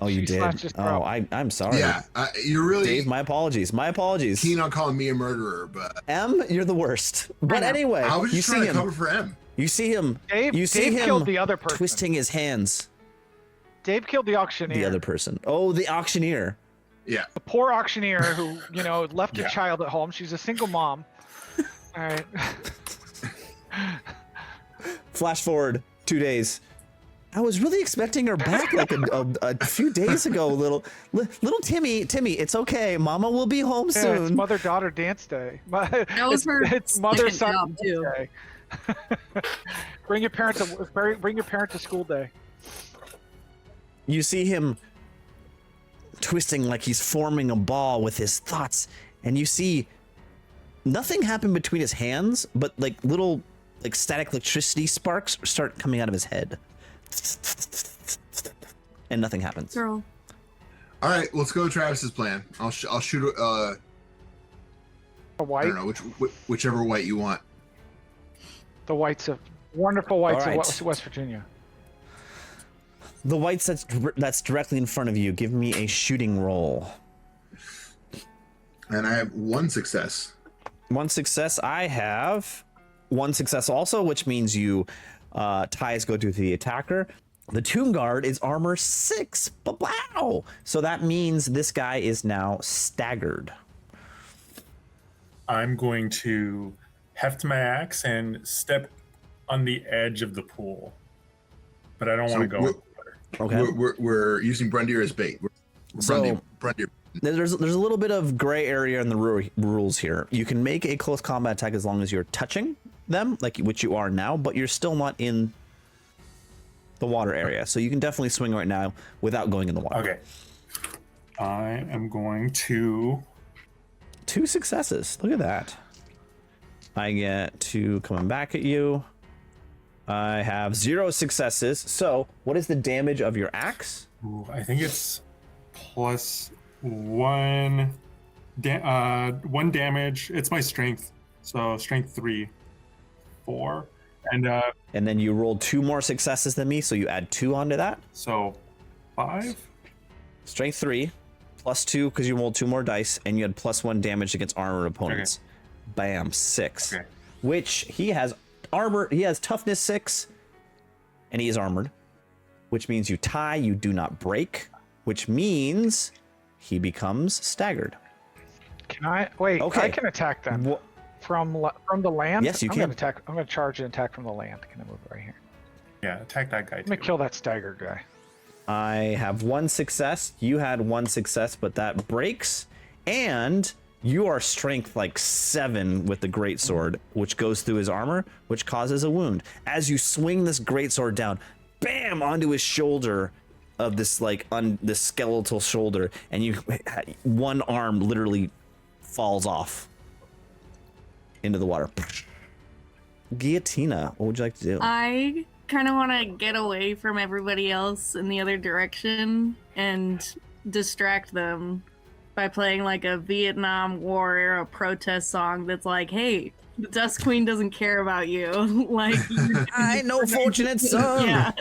Oh, you She did. slashed his throat. Oh, I'm sorry. Yeah, you're really Dave, my apologies. My apologies. keen on calling me a murderer, but M, you're the worst. But know. anyway, I was you just see trying to him. cover for M. You see him. Dave, you see Dave him killed the other person. twisting his hands. Dave killed the auctioneer. The other person. Oh, the auctioneer. Yeah. The poor auctioneer who, left Yeah. a child at home. She's a single mom. All right. Flash forward 2 days. I was really expecting her back like a few days ago. Little Timmy, it's okay. Mama will be home Yeah, soon. it's mother-daughter dance day. That was her It's mother-son job, too. day. Bring your parent to school day. You see him twisting like he's forming a ball with his thoughts, and you see nothing happen between his hands, but like little static electricity sparks start coming out of his head. And nothing happens. Girl. All right, let's go with Travis's plan. I'll shoot A I white, don't know whichever white you want. the whites of wonderful whites All of right. West Virginia. The whites that's directly in front of you, give me a shooting roll. And I have 1 success. 1 success. I have 1 success also, which means you ties go to the attacker. The Tomb Guard is armor 6. Wow! So that means this guy is now staggered. I'm going to heft my axe and step on the edge of the pool, but I don't want to go. Okay. We're using Brendir as bait. So- Brendir. There's a little bit of gray area in the rules here. You can make a close combat attack as long as you're touching them, like which you are now, but you're still not in the water area. So you can definitely swing right now without going in the water. Okay. I am going to. 2 successes. Look at that. I get 2 coming back at you. I have 0 successes. So what is the damage of your axe? Ooh, I think it's plus 1 damage. It's my strength. So strength 3, 4. And then you rolled 2 more successes than me, so you add 2 onto that. So 5. Strength 3, plus 2 because you rolled 2 more dice, and you had plus 1 damage against armored opponents. Bam, 6. Okay. Which he has armor. He has toughness 6, and he is armored. Which means you tie, you do not break. Which means he becomes staggered. Can I wait? Okay. I can attack them from the land. Yes, you I'm can. Gonna attack. I'm gonna charge and attack from the land. Can I move right here? Yeah, attack that guy I'm gonna too. kill that staggered guy. I have 1 success. You had 1 success, but that breaks. And you are strength like 7 with the greatsword, which goes through his armor, which causes a wound. As you swing this greatsword down, bam, onto his shoulder of this this skeletal shoulder, and one arm literally falls off into the water. Guillotina, what would you like to do? I kind of want to get away from everybody else in the other direction and distract them by playing like a Vietnam War era protest song that's like, hey, the Dust Queen doesn't care about you. Like, I know, fortunate son. Yeah.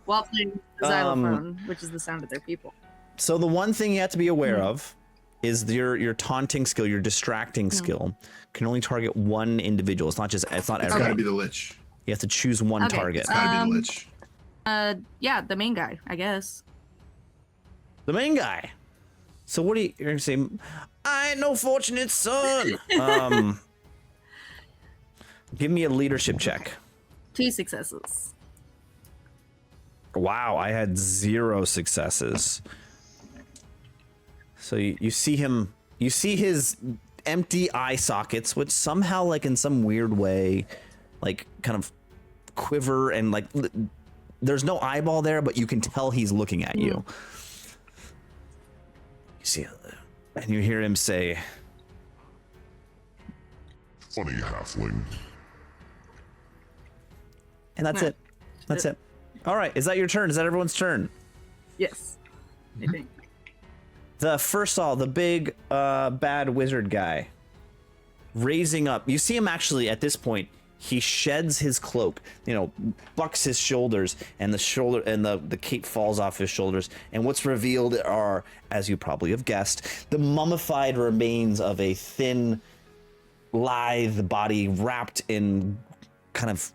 While playing the xylophone, which is the sound of their people. So the one thing you have to be aware of is your taunting skill, your distracting skill can only target one individual. It's not It's gotta everyone. be the Lich. You have to choose one Okay. target. It's gotta be the Lich. Yeah, the main guy, I guess. The main guy. So what are you? You're gonna say, I ain't no fortunate son. Give me a leadership check. 2 successes. Wow, I had 0 successes. So you see him, you see his empty eye sockets, which somehow, like in some weird way, like kind of quiver, and like there's no eyeball there, but you can tell he's looking at you. You see, and you hear him say, Funny halfling. and that's it. That's it. All right, is that your turn? Is that everyone's turn? Yes, I think. The the big bad wizard guy raising up. You see him actually at this point. he sheds his cloak, bucks his shoulders, and the cape falls off his shoulders. And what's revealed are, as you probably have guessed, the mummified remains of a thin, lithe body wrapped in kind of,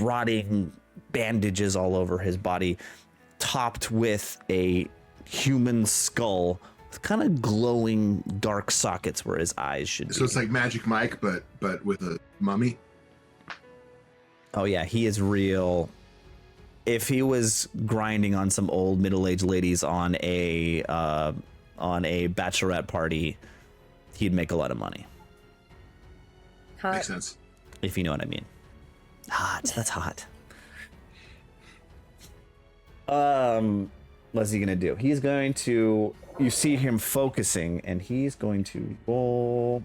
rotting bandages all over his body, topped with a human skull with kind of glowing dark sockets where his eyes should be. So it's like Magic Mike, but with a mummy. Oh yeah, he is real. If he was grinding on some old middle-aged ladies on a bachelorette party, he'd make a lot of money. Hot. Makes sense. If you know what I mean. Hot. That's hot. What's he gonna do? He's going to. You see him focusing, and he's going to roll.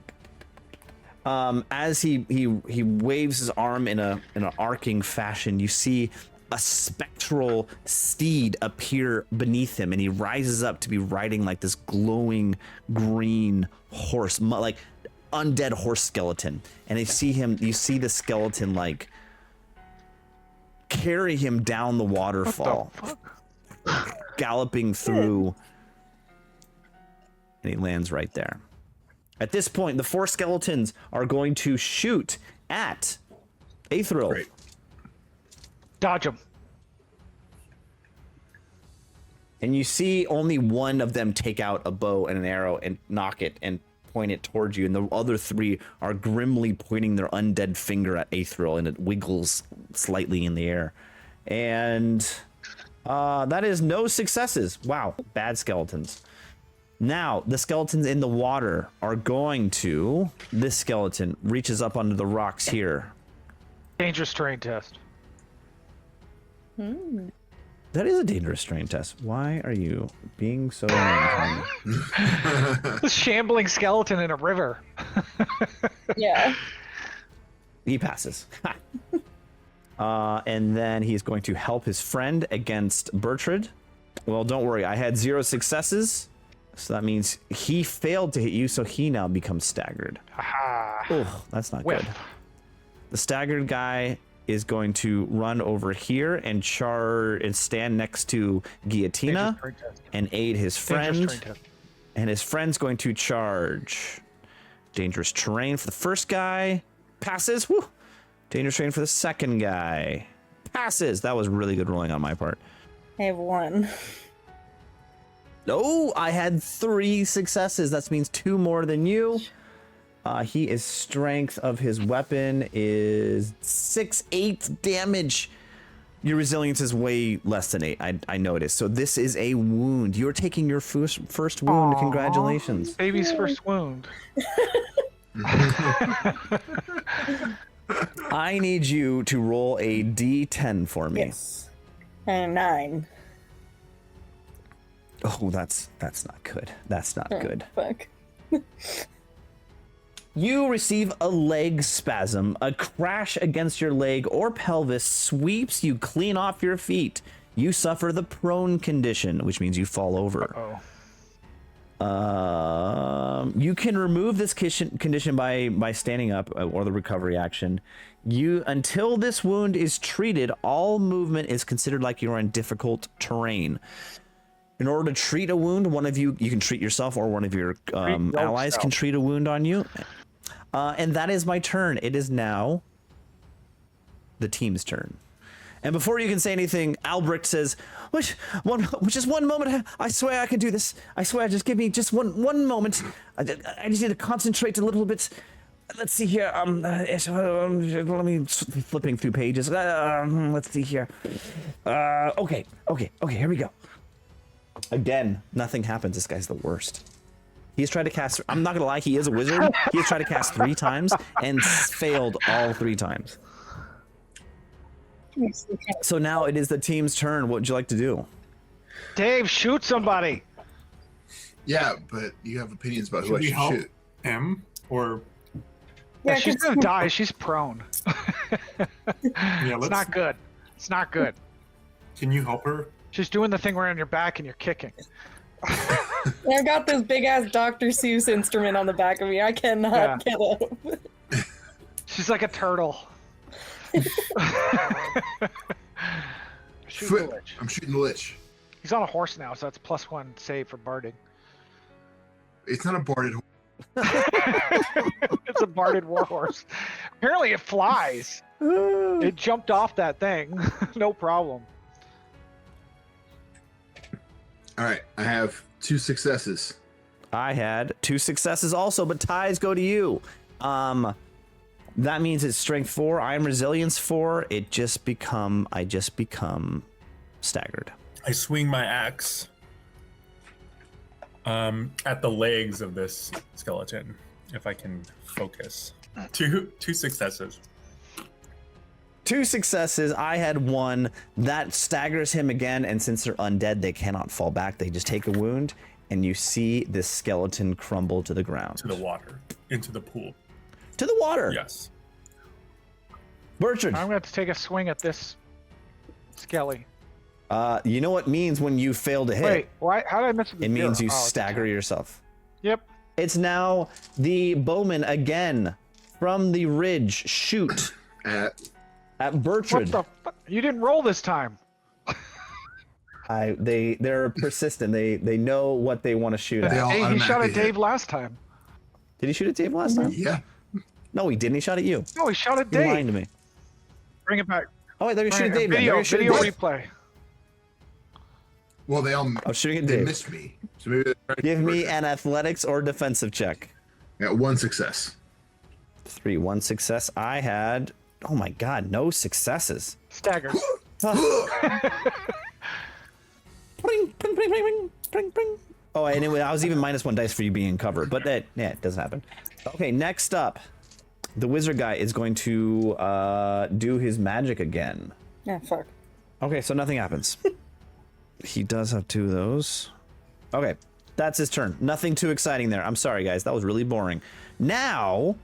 As he waves his arm in an arcing fashion, you see a spectral steed appear beneath him, and he rises up to be riding like this glowing green horse, like undead horse skeleton. And you see the skeleton like carry him down the waterfall, galloping through, and he lands right there. At this point, the 4 skeletons are going to shoot at Aetheril. Great. Dodge him. And you see only one of them take out a bow and an arrow and knock it and point it towards you, and the other 3 are grimly pointing their undead finger at Aetheril, and it wiggles slightly in the air. And that is no successes. Wow, bad skeletons. Now, the skeletons in the water are going to... This skeleton reaches up onto the rocks here. Dangerous terrain test. That is a dangerous terrain test. Why are you being so mean? A shambling skeleton in a river. Yeah. He passes. And then he's going to help his friend against Bertrand. Well, don't worry. I had 0 successes. So that means he failed to hit you, so he now becomes staggered. Aha. Oh, that's not Whiff. good. The staggered guy is going to run over here and stand next to Guillotina Dangerous terrain test. and aid his Dangerous friend. terrain test. And his friend's going to charge. Dangerous terrain for the first guy. Passes. Woo. Dangerous terrain for the second guy. Passes. That was really good rolling on my part. I have 1. Oh, I had 3 successes. That means 2 more than you. He is strength of his weapon is 8 damage. Your resilience is way less than 8. I noticed. So this is a wound. You're taking your first wound. Aww. Congratulations. Baby's first wound. I need you to roll a D10 for me. Yes. And 9. Oh, that's not good. That's not good. Fuck. You receive a leg spasm. A crash against your leg or pelvis sweeps you clean off your feet. You suffer the prone condition, which means you fall over. You can remove this condition by standing up or the recovery action. Until this wound is treated, all movement is considered like you're in difficult terrain. In order to treat a wound, one of you can treat yourself, or one of your allies can treat a wound on you. And that is my turn. It is now the team's turn. And before you can say anything, Albrecht says, just one moment. I swear I can do this. I swear, just give me just one moment. I just need to concentrate a little bit. Let's see here. Let me flipping through pages. Let's see here. Okay, here we go. Again, nothing happens. This guy's the worst. He's tried to cast... I'm not going to lie, he is a wizard. He has tried to cast 3 times and failed all 3 times. So now it is the team's turn. What would you like to do? Dave, shoot somebody. Yeah, but you have opinions about who Should I we should help shoot. him? Or Yeah, Yeah, she's 'cause- gonna die. She's prone. yeah, It's not good. It's not good. Can you help her? She's doing the thing where on your back and you're kicking. I got this big ass Dr. Seuss instrument on the back of me. I cannot get up. She's like a turtle. Shoot the lich. I'm shooting the lich. He's on a horse now, so that's +1 save for barding. It's not a barded horse. It's a barded warhorse. Apparently it flies. It jumped off that thing. No problem. All right, I have 2 successes. I had 2 successes also, but ties go to you. That means it's strength 4. I'm resilience 4. I just become staggered. I swing my axe at the legs of this skeleton, if I can focus. Two successes. 2 successes. I had 1. That staggers him again, and since they're undead, they cannot fall back. They just take a wound, and you see this skeleton crumble to the ground. To the water. Into the pool. To the water. Yes. Bertrand. I'm going to have to take a swing at this skelly. You know what it means when you fail to hit? Wait, why? How did I miss it? It means you stagger yourself. Yep. It's now the bowman again from the ridge. Shoot at Bertrand. What the fuck? You didn't roll this time. They're persistent. They know what they want to shoot at. Hey, he shot at Dave last time. Did he shoot at Dave last time? Yeah. No, he didn't. He shot at you. No, he shot at You're Dave. lying to me. Bring it back. Oh, wait, they're shooting at Dave. Video replay. Well, they all. I was shooting at They Dave. missed me. So maybe Give me an athletics or defensive check. got 1 success. 3, 1 success. I had. Oh my God, no successes. Stagger. Pring, pring, pring, pring, pring, pring. Oh, anyway, I was even -1 dice for you being covered, but that, yeah, it doesn't happen. Okay, next up, the wizard guy is going to do his magic again. Yeah, fuck. Okay, so nothing happens. He does have 2 of those. Okay, that's his turn. Nothing too exciting there. I'm sorry, guys. That was really boring. Now,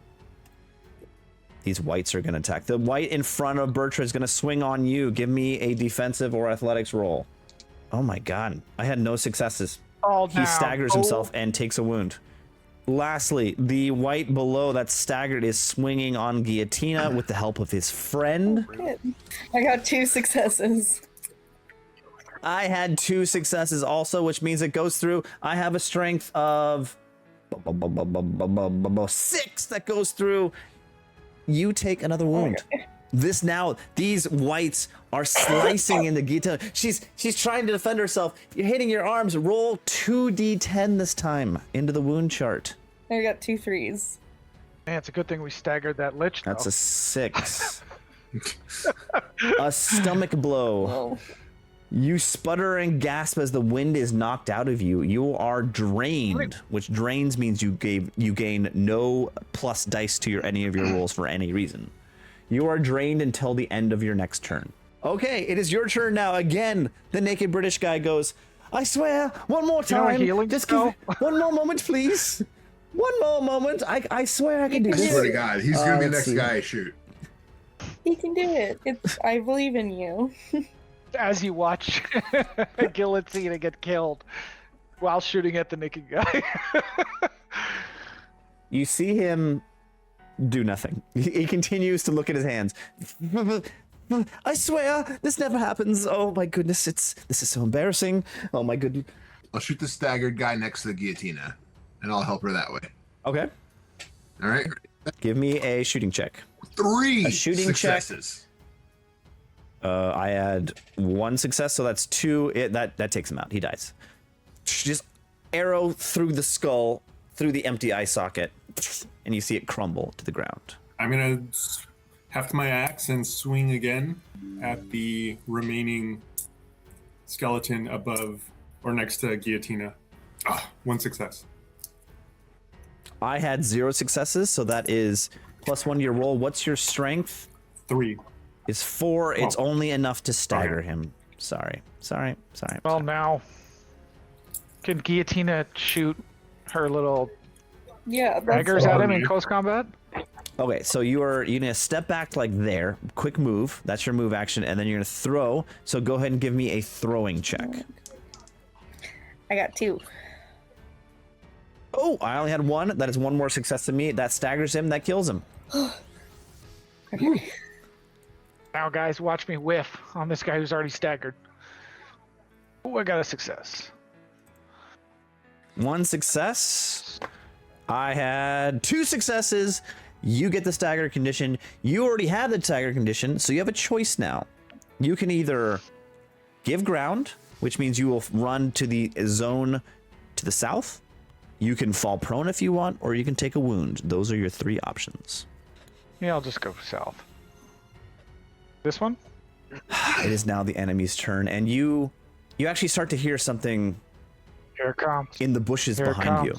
these whites are going to attack. The white in front of Bertrand is going to swing on you. Give me a defensive or athletics roll. Oh my God. I had no successes. He staggers himself and takes a wound. Lastly, the white below that's staggered is swinging on Guillotina with the help of his friend. I got 2 successes. I had 2 successes also, which means it goes through. I have a strength of 6 that goes through. You take another wound. These whites are slicing into Gita. She's trying to defend herself. You're hitting your arms. Roll 2d10 this time into the wound chart. I got 2 3s. Man, it's a good thing we staggered that lich. That's a 6. A stomach blow. Oh. You sputter and gasp as the wind is knocked out of you. You are drained, which drains means you gain no plus dice to any of your rolls for any reason. You are drained until the end of your next turn. Okay, it is your turn now. Again, the naked British guy goes, I swear, one more time. Just give one more moment, please. One more moment. I swear I can do I this. swear to God, he's gonna be the let's next see. guy I shoot. You can do it. I believe in you. As you watch Guillotine get killed while shooting at the naked guy. You see him do nothing. He continues to look at his hands. I swear, this never happens. Oh my goodness, this is so embarrassing. Oh my goodness. I'll shoot the staggered guy next to the Guillotina, and I'll help her that way. Okay. All right. Give me a shooting check. 3 A shooting successes. I had 1 success, so that's 2. That takes him out. He dies. Just arrow through the skull, through the empty eye socket, and you see it crumble to the ground. I'm gonna heft my axe and swing again at the remaining skeleton above or next to Guillotina. 1 success. I had 0 successes, so that is +1 to your roll. What's your strength? 3. It's 4. It's Oh. only enough to stagger Okay. him. Sorry. Well, now, can Guillotina shoot her little Yeah, that's daggers at him in Okay. close combat? Okay, so you're gonna step back like there, quick move. That's your move action, and then you're gonna throw. So go ahead and give me a throwing check. I got 2. Oh, I only had 1. That is 1 more success than me. That staggers him. That kills him. Okay. Now, guys, watch me whiff on this guy who's already staggered. Oh, I got a success. 1 success. I had 2 successes. You get the stagger condition. You already have the stagger condition, so you have a choice now. You can either give ground, which means you will run to the zone to the south. You can fall prone if you want, or you can take a wound. Those are your 3 options. Yeah, I'll just go south. This one? It is now the enemy's turn, and you actually start to hear something Here it comes. in the bushes Here it behind you.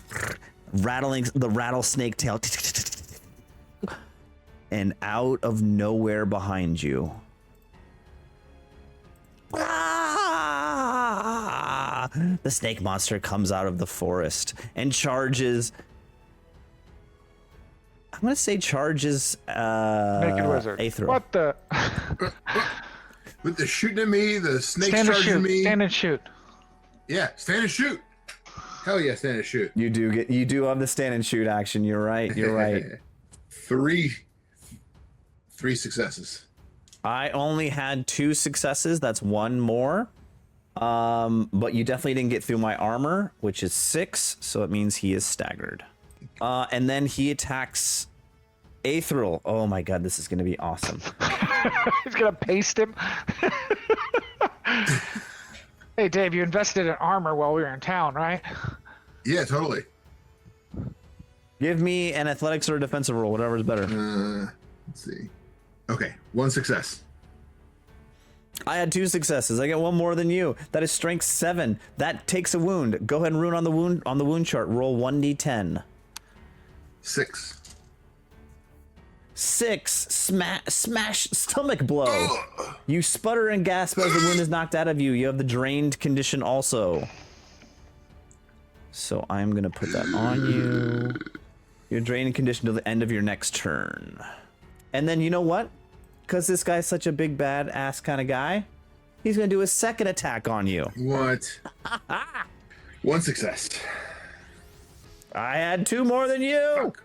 comes. Rattling the rattlesnake tail. And out of nowhere behind you. The snake monster comes out of the forest and charges. I'm gonna say charges Naked wizard. Aether. What the? With the shooting at me, the snake Stand and charging shoot. me. Stand and shoot. Yeah, stand and shoot. Hell yeah, stand and shoot. You do have the stand and shoot action. You're right. You're right. 3 successes. I only had 2 successes. That's 1 more. But you definitely didn't get through my armor, which is 6, so it means he is staggered. And then he attacks Aetheril. Oh my god, this is gonna be awesome. He's gonna paste him. Hey, Dave, you invested in armor while we were in town, right? Yeah, totally. Give me an athletics or a defensive roll, whatever is better. Let's see. Okay, 1 success. I had 2 successes. I get 1 more than you. That is strength 7. That takes a wound. Go ahead and rune on the wound chart. Roll 1d10. 6. 6. Smash stomach blow. You sputter and gasp as the wound is knocked out of you. You have the drained condition also. So I'm gonna put that on you. You're drained condition till the end of your next turn. And then you know what? Because this guy's such a big bad ass kind of guy, he's gonna do a second attack on you. What? 1 success. I had 2 more than you. Fuck.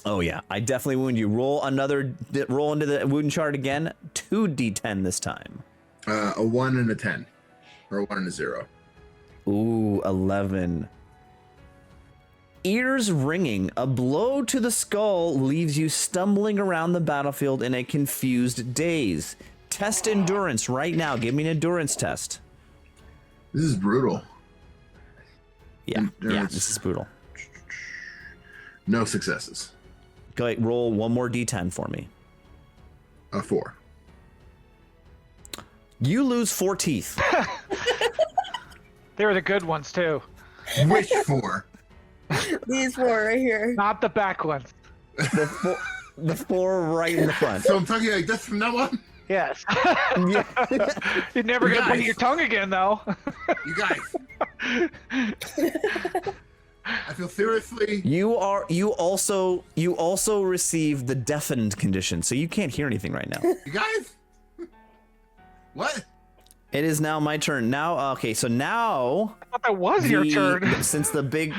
Oh yeah, I definitely wound you. Roll into the wound chart again. 2d10 this time. A 1 and a 10, or a 1 and a 0. Ooh, 11. Ears ringing, a blow to the skull leaves you stumbling around the battlefield in a confused daze. Test endurance right now. Give me an endurance test. This is brutal. Yeah, Endurance. this is brutal. No successes. Go ahead, roll 1 more d10 for me. A 4. You lose 4 teeth. They were the good ones too, Which 4? These 4 right here. not the back ones. The 4 right in the front. So I'm talking like this from now on? Yes. Yeah. You're never You gonna guys. bite your tongue again, though. You guys. I feel seriously. You also receive the deafened condition, so you can't hear anything right now. You guys? What? It is now my turn. Now, okay, so now I thought that was your turn. since the big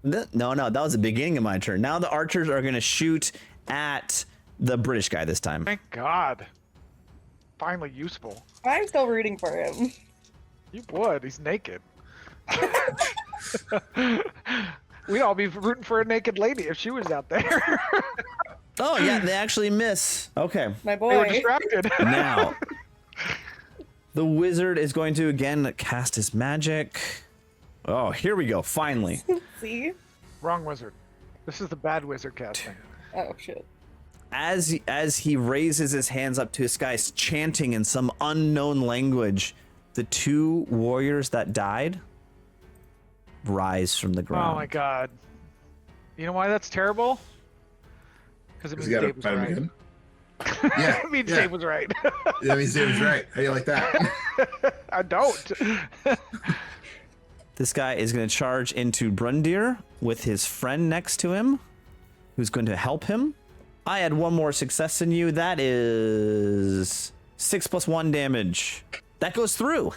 no, that was the beginning of my turn. Now the archers are gonna shoot at the British guy this time. Thank God. Finally useful. I'm still rooting for him. You would. He's naked. We'd all be rooting for a naked lady if she was out there. Oh yeah, they actually miss. Okay. My They were boy. distracted. Now the wizard is going to again cast his magic. Oh, here we go. Finally. See? Wrong wizard. This is the bad wizard casting. Oh, shit. As he raises his hands up to his sky, chanting in some unknown language, the 2 warriors that died rise from the ground. Oh my God. You know why that's terrible? Because it means You gotta Dave was fight him right. again. Yeah. It means yeah. Dave was right. That means David's right. How do you like that? I don't. This guy is going to charge into Brundir with his friend next to him, who's going to help him. I had 1 more success than you. That is 6 + 1 damage. That goes through.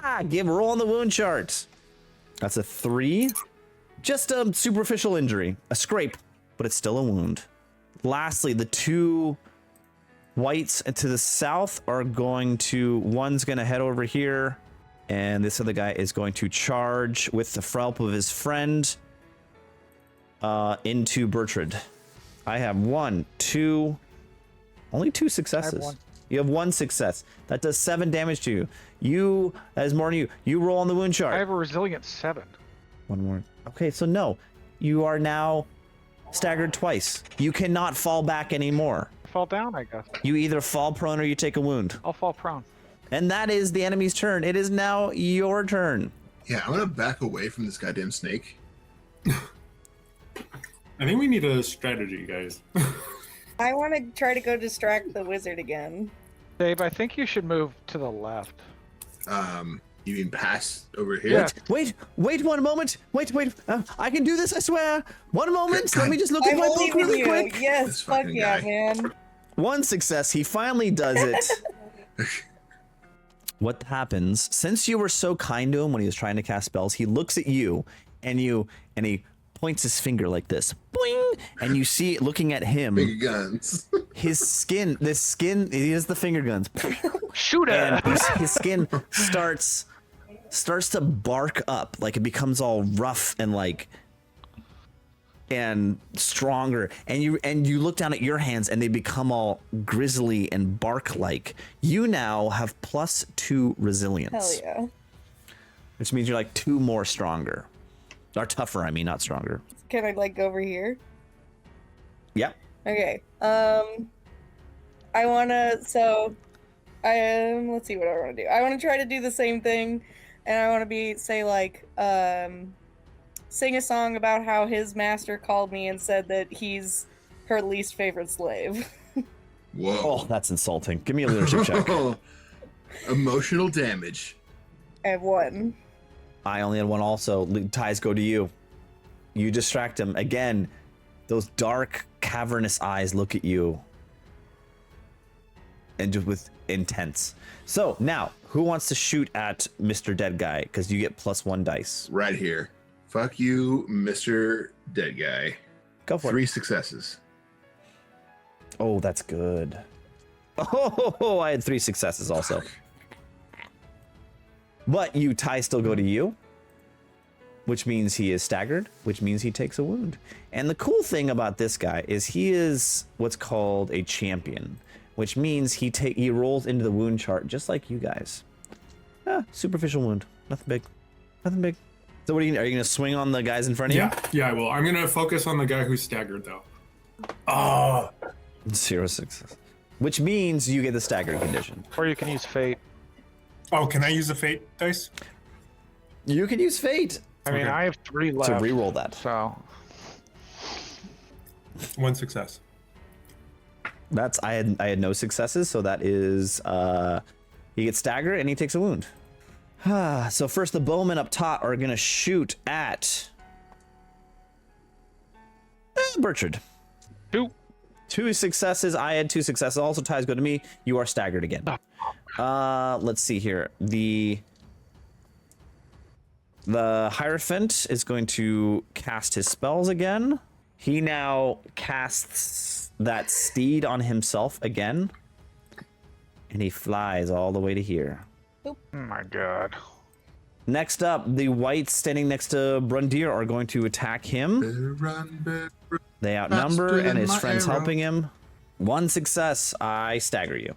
Roll on the wound chart. That's a 3. Just a superficial injury, a scrape, but it's still a wound. Lastly, the 2 Whites to the south are going to, one's going to head over here, and this other guy is going to charge with the help of his friend into Bertrand. I have only two successes. one. You have one success. That does 7 damage to you. That is more than you. You roll on the wound chart. I have a resilient 7. One more. Okay, so no. You are now staggered twice. You cannot fall back anymore. Fall down, I guess. You either fall prone or you take a wound. I'll fall prone. And that is the enemy's turn. It is now your turn. Yeah, I'm gonna back away from this goddamn snake. I think we need a strategy, guys. I want to try to go distract the wizard again. Dave, I think you should move to the left. You mean pass over here? Yeah. Wait 1 moment. Wait. I can do this, I swear. 1 moment. Let me just look at I my book believe in really you. quick. Yes, This fuck fucking yeah, guy. man. One success. He finally does it. What happens, since you were so kind to him when he was trying to cast spells, he looks at you and he points his finger like this. Boing! And you see, looking at him, Big guns. his skin, he has the finger guns. Shoot And it! his skin starts to bark up, like it becomes all rough and stronger, and you look down at your hands and they become all grisly and bark like. You now have +2 resilience. Hell yeah. Which means you're like 2 more stronger. Or tougher, I mean, not stronger. Can I like go over here? Yep. Okay. I wanna let's see what I wanna do. I wanna try to do the same thing, and I wanna sing a song about how his master called me and said that he's her least favorite slave. Whoa. Oh, that's insulting. Give me a leadership check. Emotional damage. I have 1. I only had 1 also. Ties go to you. You distract him. Again, those dark, cavernous eyes look at you. And just with intense. So, now, who wants to shoot at Mr. Dead Guy? Because you get +1 dice. Right here. Fuck you, Mr. Dead Guy. Go for 3 it. successes. Oh, that's good. Oh, I had 3 successes also. But you, Ty, still go to you, which means he is staggered, which means he takes a wound. And the cool thing about this guy is he is what's called a champion, which means he rolls into the wound chart just like you guys. Superficial wound, nothing big, nothing big. So what are you gonna swing on the guys in front of you? Yeah, I will. I'm gonna focus on the guy who's staggered though. Oh, 0 success, which means you get the staggered condition. Or you can use fate. oh, can I use the fate dice? You can use fate I mean, Okay. I have 3 left. to re-roll that. So 1 success. That's I had no successes, so that is he gets staggered and he takes a wound. So first the bowmen up top are gonna shoot at Bertrand. 2. 2 successes. I had 2 successes. Also ties go to me. You are staggered again. Let's see here. The Hierophant is going to cast his spells again. He now casts that steed on himself again. And he flies all the way to here. Oh my god. Next up, the whites standing next to Brundir are going to attack him. Better run, better run. They outnumber, Faster and than his my friend's arrow. helping him. 1 success, I stagger you.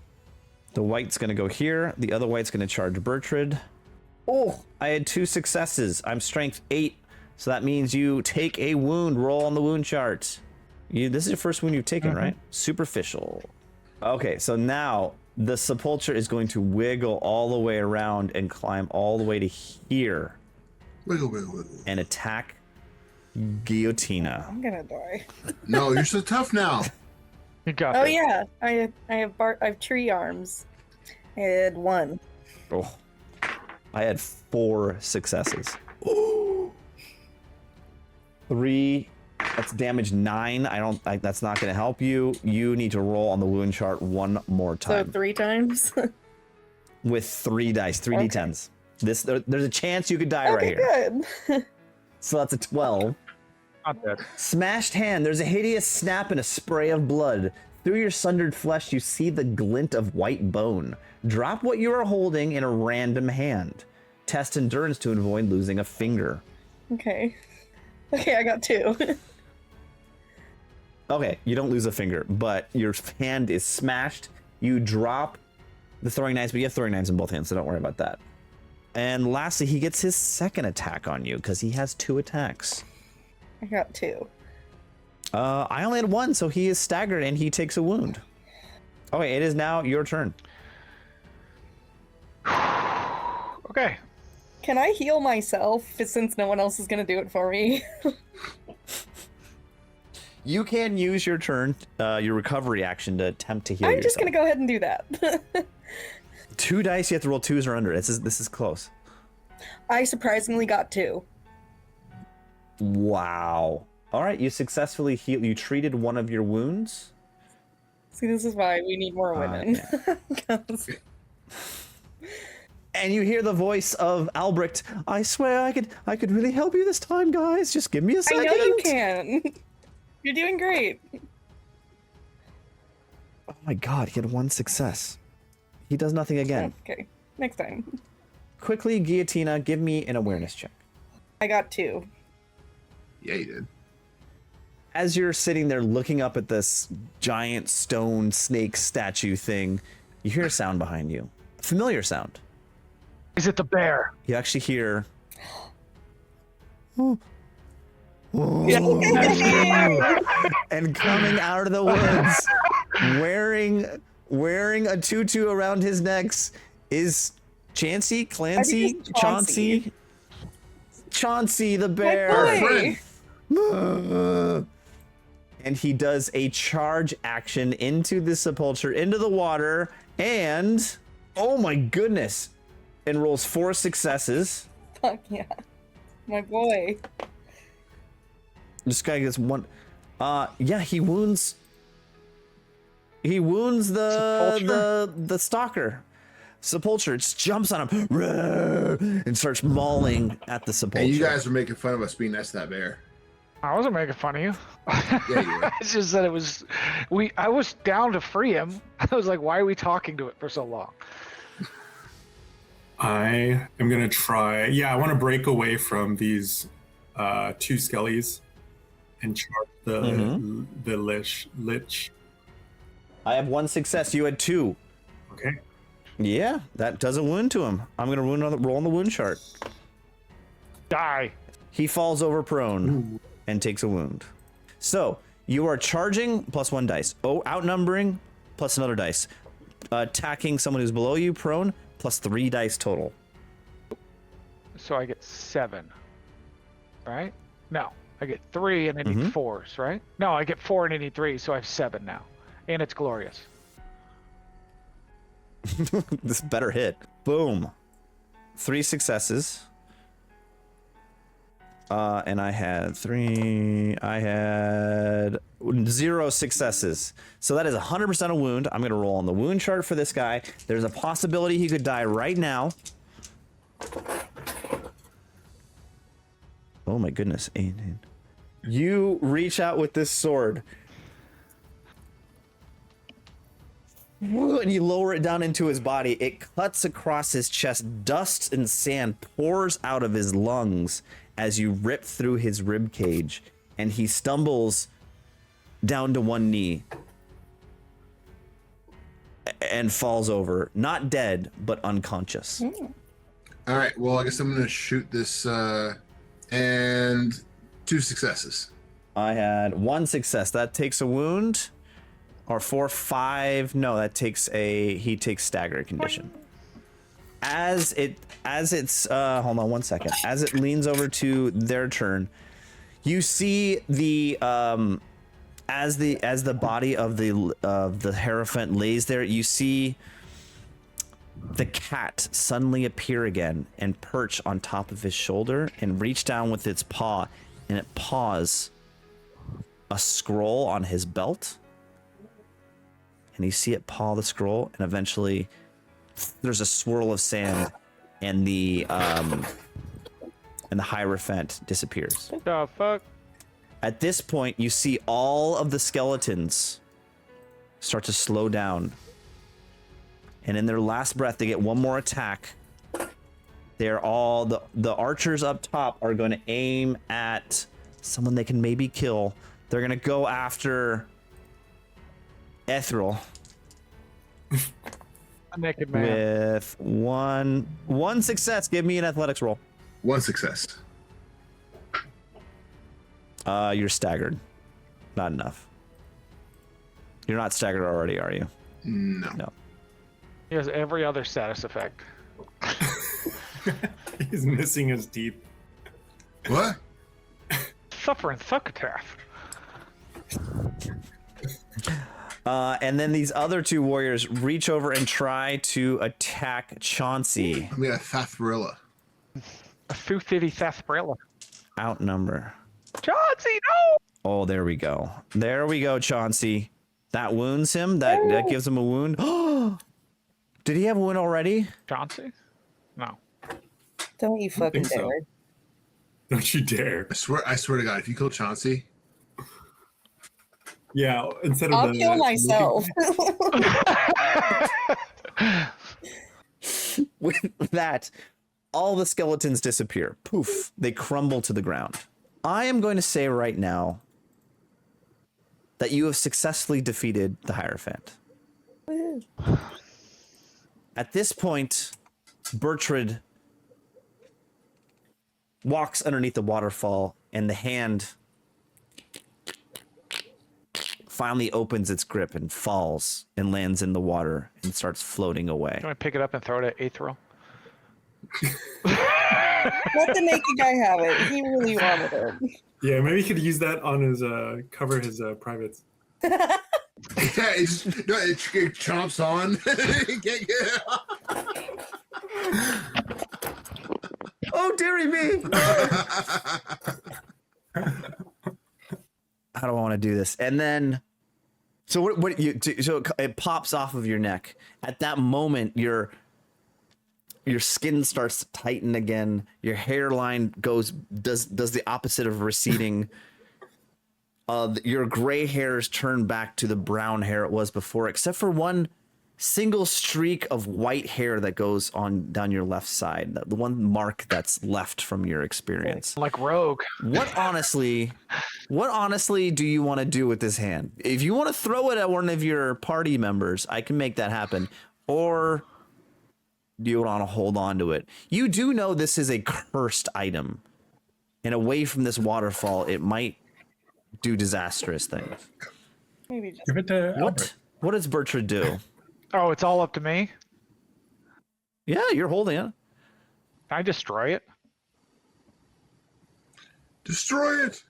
The white's gonna go here. The other white's gonna charge Bertrand. Oh, I had 2 successes. I'm strength 8, so that means you take a wound. Roll on the wound chart. This is your first wound you've taken, right? Superficial. Okay, so now the sepulcher is going to wiggle all the way around and climb all the way to here Wiggle, wiggle, wiggle. and attack Guillotina. I'm gonna die. No, you're so tough now. You got Oh this. yeah, I have tree arms. I had 1. Oh, I had 4 successes. 3. That's damage 9. That's not going to help you. You need to roll on the wound chart 1 more So time 3 times. with 3 dice, 3 Okay. d10s. There's a chance you could die right Okay, here. good. So that's a 12. Not dead. Smashed hand. There's a hideous snap and a spray of blood. Through your sundered flesh, you see the glint of white bone. Drop what you are holding in a random hand. Test endurance to avoid losing a finger. Okay. Okay, I got 2. Okay, you don't lose a finger, but your hand is smashed. You drop the throwing knives, but you have throwing knives in both hands, so don't worry about that. And lastly, he gets his second attack on you because he has 2 attacks. I got 2. I only had 1, so he is staggered and he takes a wound. Okay, it is now your turn. Okay. Can I heal myself since no one else is gonna do it for me? You can use your turn, your recovery action to attempt to heal I'm yourself. just gonna go ahead and do that. 2 dice, you have to roll 2s or under. This is close. I surprisingly got 2. Wow. All right, you successfully healed. You treated one of your wounds. See, this is why we need more women. Yeah. And you hear the voice of Albrecht. I swear I could really help you this time, guys. Just give me a second. I know you can. You're doing great. Oh my god, he had 1 success. He does nothing again. Okay, next time. Quickly, Guillotina, give me an awareness check. I got 2. Yeah, you did. As you're sitting there looking up at this giant stone snake statue thing, you hear a sound behind you. A familiar sound. Is it the bear? You actually hear... And coming out of the woods, wearing a tutu around his neck, is Clancy, Chauncey the bear. And he does a charge action into the sepulcher, into the water, and oh my goodness, and rolls 4 successes. Fuck yeah, my boy. This guy gets 1. Yeah, he wounds the stalker. Sepulcher just jumps on him and starts mauling at the sepulcher. And you guys were making fun of us being next to that bear. I wasn't making fun of you. Yeah, you were. It's just that it was, I was down to free him. I was like, why are we talking to it for so long? I am gonna try. Yeah, I want to break away from these 2 skellies and charge the lich. I have 1 success. You had 2. Okay. Yeah, that does a wound to him. I'm gonna roll on the wound chart. Die. He falls over prone and takes a wound. So you are charging plus 1 dice. Oh, outnumbering plus another dice. Attacking someone who's below you, prone, plus 3 dice total. So I get 7. Right? No, I get 3 and I need 4s, right? No, I get 4 and I need 3, so I have 7 now. And it's glorious. This better hit. Boom. 3 successes. And I had 0 successes. So that is 100% a wound. I'm going to roll on the wound chart for this guy. There's a possibility he could die right now. Oh my goodness. You reach out with this sword. And you lower it down into his body. It cuts across his chest. Dust and sand pours out of his lungs as you rip through his rib cage, and he stumbles down to 1 knee and falls over, not dead, but unconscious. All right, well, I guess I'm going to shoot this, and 2 successes. I had 1 success. That takes a wound. Or 4, 5. No, that takes he takes stagger condition. As it's hold on 1 second. As it leans over to their turn, you see the as the body of the Hierophant lays there, you see the cat suddenly appear again and perch on top of his shoulder and reach down with its paw, and it paws a scroll on his belt. And you see it paw the scroll, and eventually there's a swirl of sand, and the Hierophant disappears. The fuck? At this point, you see all of the skeletons start to slow down. And in their last breath, they get one more attack. They're all, the archers up top are going to aim at someone they can maybe kill. They're going to go after Ethereal. A naked man. With one success. Give me an athletics roll. 1 success. You're staggered. Not enough. You're not staggered already, are you? No. No. He has every other status effect. He's missing his teeth. What? Suffering succotash. And then these other two warriors reach over and try to attack Chauncey. I'm gonna sarsaparilla. A Sioux City sarsaparilla. Outnumber. Chauncey, no! Oh, there we go. There we go, Chauncey. That wounds him. That gives him a wound. Did he have a wound already? Chauncey? No. Don't you fucking think so. dare. Don't you dare. I swear to God, if you kill Chauncey, Yeah, instead of I'll kill myself. With that, all the skeletons disappear. Poof. They crumble to the ground. I am going to say right now that you have successfully defeated the Hierophant. At this point, Bertrand walks underneath the waterfall, and the hand finally opens its grip and falls and lands in the water and starts floating away. Can I pick it up and throw it at Aetherial? Let the naked guy have it. He really wanted it. Yeah, maybe he could use that on his cover his privates. yeah, it chomps on. Oh, dearie me! How do I want to do this? And then, so what you do? So it pops off of your neck. At that moment, your skin starts to tighten again. Your hairline does the opposite of receding. Your gray hairs turn back to the brown hair it was before, except for one single streak of white hair that goes on down your left side. The one mark that's left from your experience. Like Rogue. What honestly do you want to do with this hand? If you want to throw it at one of your party members, I can make that happen. Or do you want to hold on to it? You do know this is a cursed item. And away from this waterfall, it might do disastrous things. Maybe just Give it to Albert. What does Bertrand do? Oh, it's all up to me? Yeah, you're holding it. Can I destroy it? Destroy it.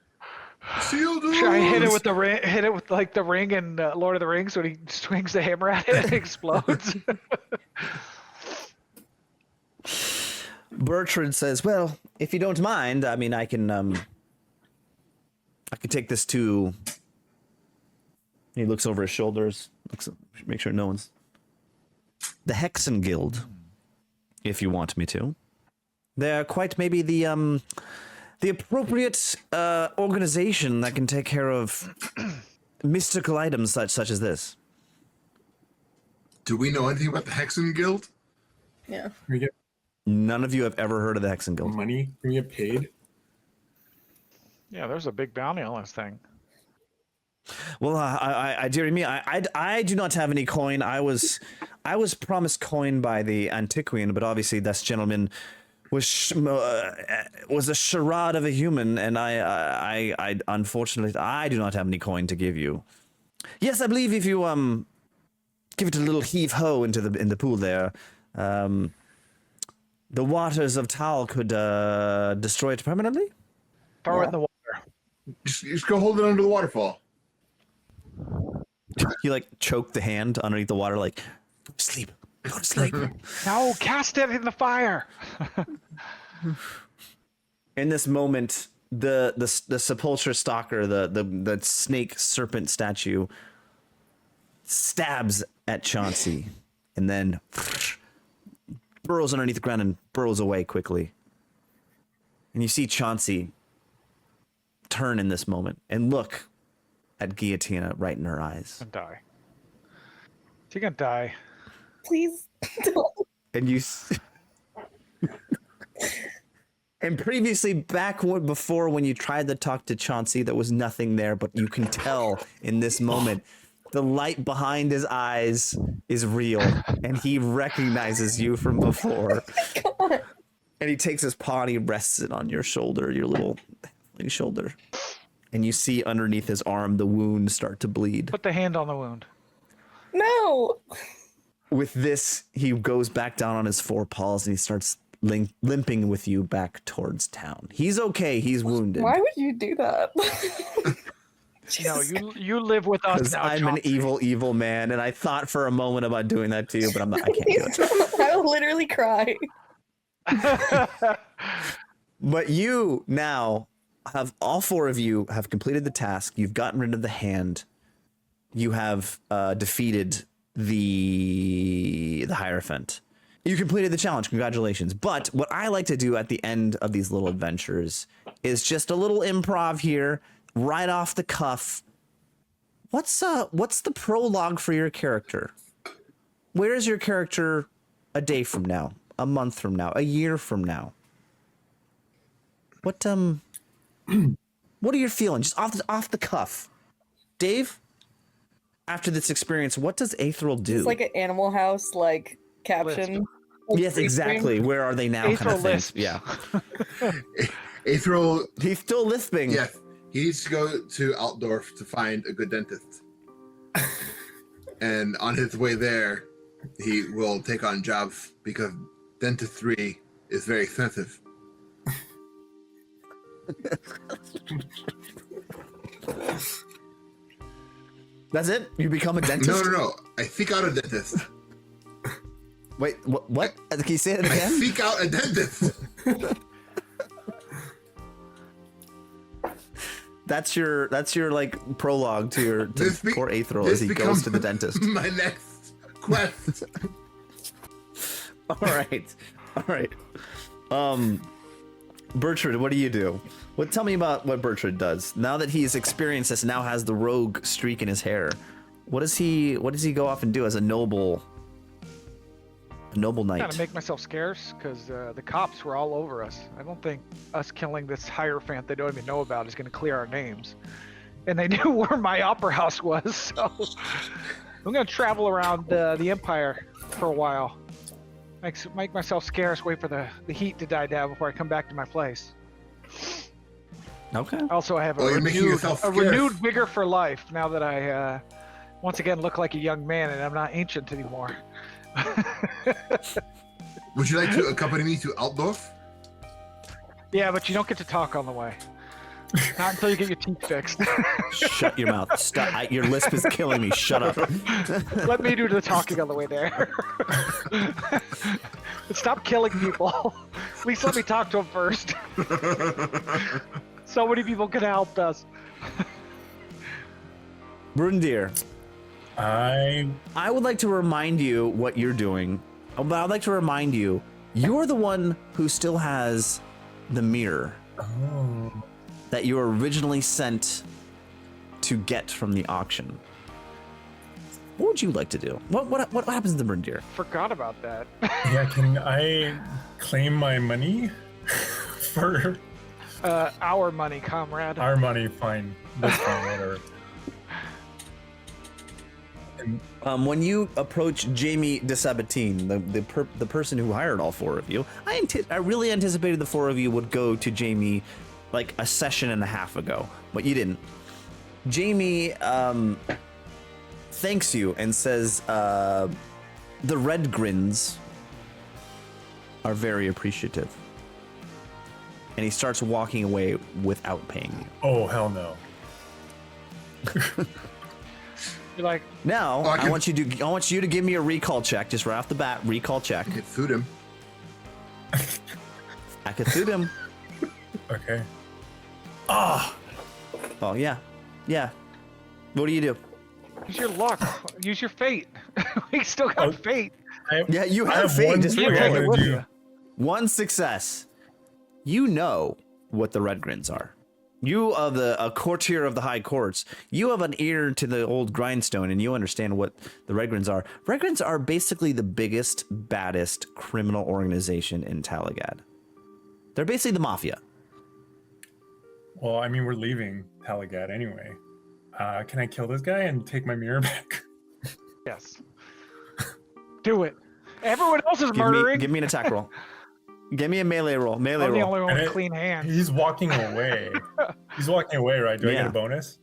Seal doors. Should I hit it with the ring? Hit it with like the ring in Lord of the Rings when he swings the hammer at it and it explodes? Bertrand says, "Well, if you don't mind, I mean, I can take this to." He looks over his shoulders, make sure no one's. The Hexen Guild, if you want me to. They're quite maybe the appropriate organization that can take care of mystical items such as this. Do we know anything about the Hexen Guild? yeah. Can we get None of you have ever heard of the Hexen Guild. money? Can we get paid? Yeah, there's a big bounty on this thing. Well, dearie me, I do not have any coin. I was promised coin by the Antiquarian, but obviously this gentleman was a charade of a human, and I unfortunately I do not have any coin to give you. Yes, I believe if you give it a little heave ho in the pool there, the waters of TOWRP could destroy it permanently. Throw it in the water. Just go hold it under the waterfall. You like choke the hand underneath the water, like go to sleep. No, cast it in the fire. In this moment, the sepulchre stalker, the snake serpent statue, stabs at Chauncey, and then burrows underneath the ground and burrows away quickly. And you see Chauncey turn in this moment and look at Guillotina right in her eyes. And die. You're gonna die. Please don't. And you. And previously, before when you tried to talk to Chauncey, there was nothing there, but you can tell in this moment, the light behind his eyes is real, and he recognizes you from before. God. And he takes his paw and he rests it on your shoulder, your little shoulder. And you see underneath his arm the wound start to bleed. Put the hand on the wound. No. With this, he goes back down on his four paws and he starts limping with you back towards town. He's okay. He's wounded. Why would you do that? No, you live with us Because now. I'm an evil man, and I thought for a moment about doing that to you, but I'm not. I can't do it. I will literally cry. But you now have, all four of you have completed the task. You've gotten rid of the hand. You have defeated the Hierophant. You completed the challenge. Congratulations. But what I like to do at the end of these little adventures is just a little improv here, right off the cuff. What's the prologue for your character? Where is your character a day from now, a month from now, a year from now? What are you feeling? Just off the cuff. Dave, after this experience, what does Aetheril do? It's like an Animal House like caption. Yes, exactly. Where are they now? Kind of thing. lisps. Yeah. Aetheril, He's still lisping. yeah, he needs to go to Altdorf to find a good dentist. And on his way there, he will take on jobs because dentistry is very expensive. That's it? You become a dentist? No. I seek out a dentist. Wait, what? Can you say it I again? seek out a dentist. That's your like prologue to your poor Aetheril as he goes becomes to the dentist. My next quest. All right. Bertrand, what do you do? Tell me about what Bertrand does. Now that he's experienced this, now has the rogue streak in his hair. What does he go off and do as a noble knight? Kind of make myself scarce because the cops were all over us. I don't think us killing this Hierophant they don't even know about is going to clear our names. And they knew where my opera house was, so I'm going to travel around the Empire for a while. Make myself scarce, wait for the heat to die down before I come back to my place. Okay. Also, I have a renewed vigor for life now that I once again look like a young man and I'm not ancient anymore. Would you like to accompany me to Altdorf? Yeah, but you don't get to talk on the way. Not until you get your teeth fixed. Shut your mouth. Stop. Your lisp is killing me. Shut up. Let me do the talking on the way there. Stop killing people. At least let me talk to them first. So many people could have helped us. Brundir, I would like to remind you what you're doing. But I'd like to remind you, you're the one who still has the mirror that you were originally sent to get from the auction. What would you like to do? What happens to Brundir? Forgot about that. yeah, can I claim my money for Our money, comrade. our money? Fine, that's fine, whatever. And When you approach Jamie de Sabatine, the person who hired all four of you, I really anticipated the four of you would go to Jamie like a session and a half ago, but you didn't. Jamie thanks you and says the Red Grins are very appreciative. And he starts walking away without paying you. oh hell no. You're like, Now, Oh, I want you to give me a recall check, just right off the bat. Recall check. I could suit him. I could suit him. Okay. Oh yeah. What do you do? use your luck. Use your fate. We still got fate. Yeah, you I have fate. one Just thing you I take it wanna with do. you. one success. You know what the Red Grins are. You are a courtier of the high courts. You have an ear to the old grindstone, and you understand what the Redgrins are. Redgrins are basically the biggest, baddest criminal organization in Talagad. They're basically the mafia. Well, I mean, we're leaving Talagad anyway. Can I kill this guy and take my mirror back? Yes. Do it. Everyone else is murdering. Give me an attack roll. Give me a melee roll. Melee I'm the roll. only one with clean hands. He's walking away. He's walking away, right? Do I get a bonus?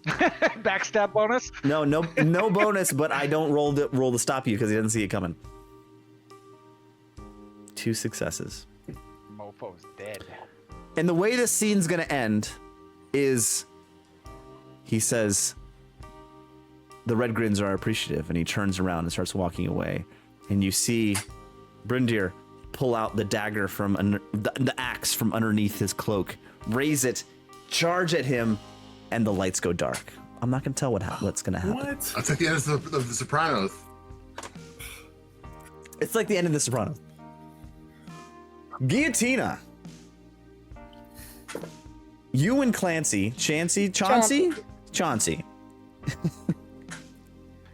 Backstab bonus? No bonus, but I don't roll to stop you because he doesn't see it coming. 2 successes. Mofo's dead. And the way this scene's gonna end is he says the Redgrins are appreciative, and he turns around and starts walking away. And you see Brindir pull out the dagger from the axe from underneath his cloak, raise it, charge at him, and the lights go dark. I'm not gonna tell what's gonna happen. What? That's like the end of the Sopranos. It's like the end of The Sopranos. Guillotina. You and Chauncey.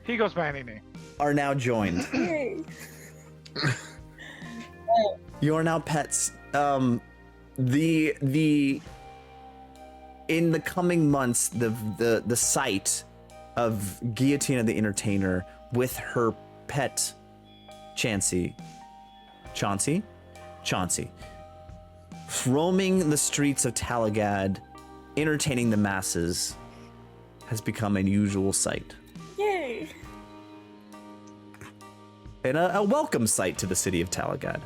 He goes by any name. Are now joined. Yay. You are now pets. In the coming months, the sight of Guillotina the Entertainer with her pet Chauncey, roaming the streets of Talagad, entertaining the masses, has become an usual sight. Yay. And a welcome sight to the city of Talagad.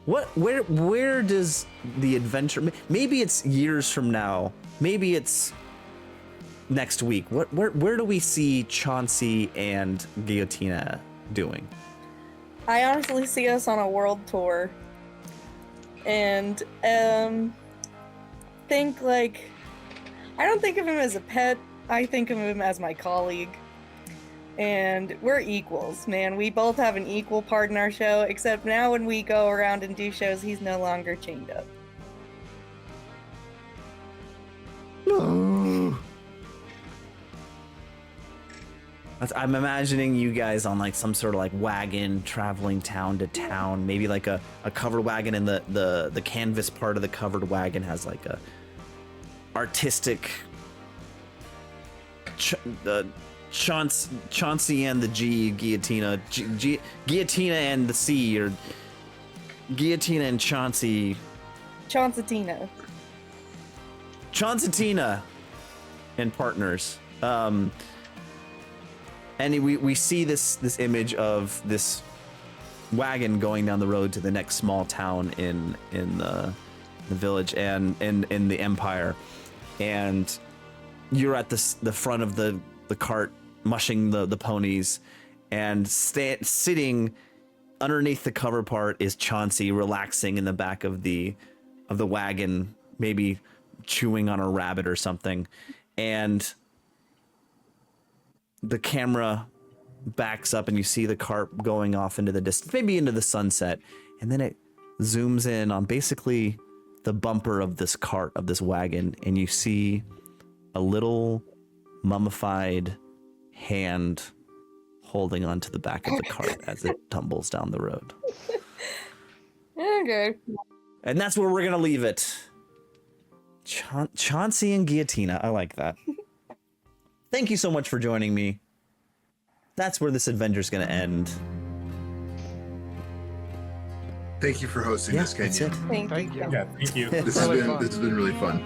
Where does the adventure? Maybe it's years from now. Maybe it's next week. Where do we see Chauncey and Guillotina doing? I honestly see us on a world tour. And think like, I don't think of him as a pet. I think of him as my colleague. And we're equals, man. We both have an equal part in our show, except now when we go around and do shows, he's no longer chained up. I'm imagining you guys on like some sort of like wagon traveling town to town, maybe like a covered wagon, and the canvas part of the covered wagon has like a artistic Chauncey and the Guillotina, Guillotina and the C, or Guillotina and Chauncey. Chaunceytina and partners. And we see this image of this wagon going down the road to the next small town in the village and in the Empire, and you're at the front of the cart mushing the ponies, and sitting underneath the cover part is Chauncey, relaxing in the back of the wagon, maybe chewing on a rabbit or something, and the camera backs up and you see the cart going off into the distance, maybe into the sunset, and then it zooms in on basically the bumper of this cart, of this wagon, and you see a little mummified hand holding onto the back of the cart as it tumbles down the road. Okay. And that's where we're gonna leave it. Chauncey and Guillotina. I like that. Thank you so much for joining me. That's where this adventure's gonna end. Thank you for hosting this, that's Kenya. it. Thank you. Thank you. Yeah, thank you. This has been really fun.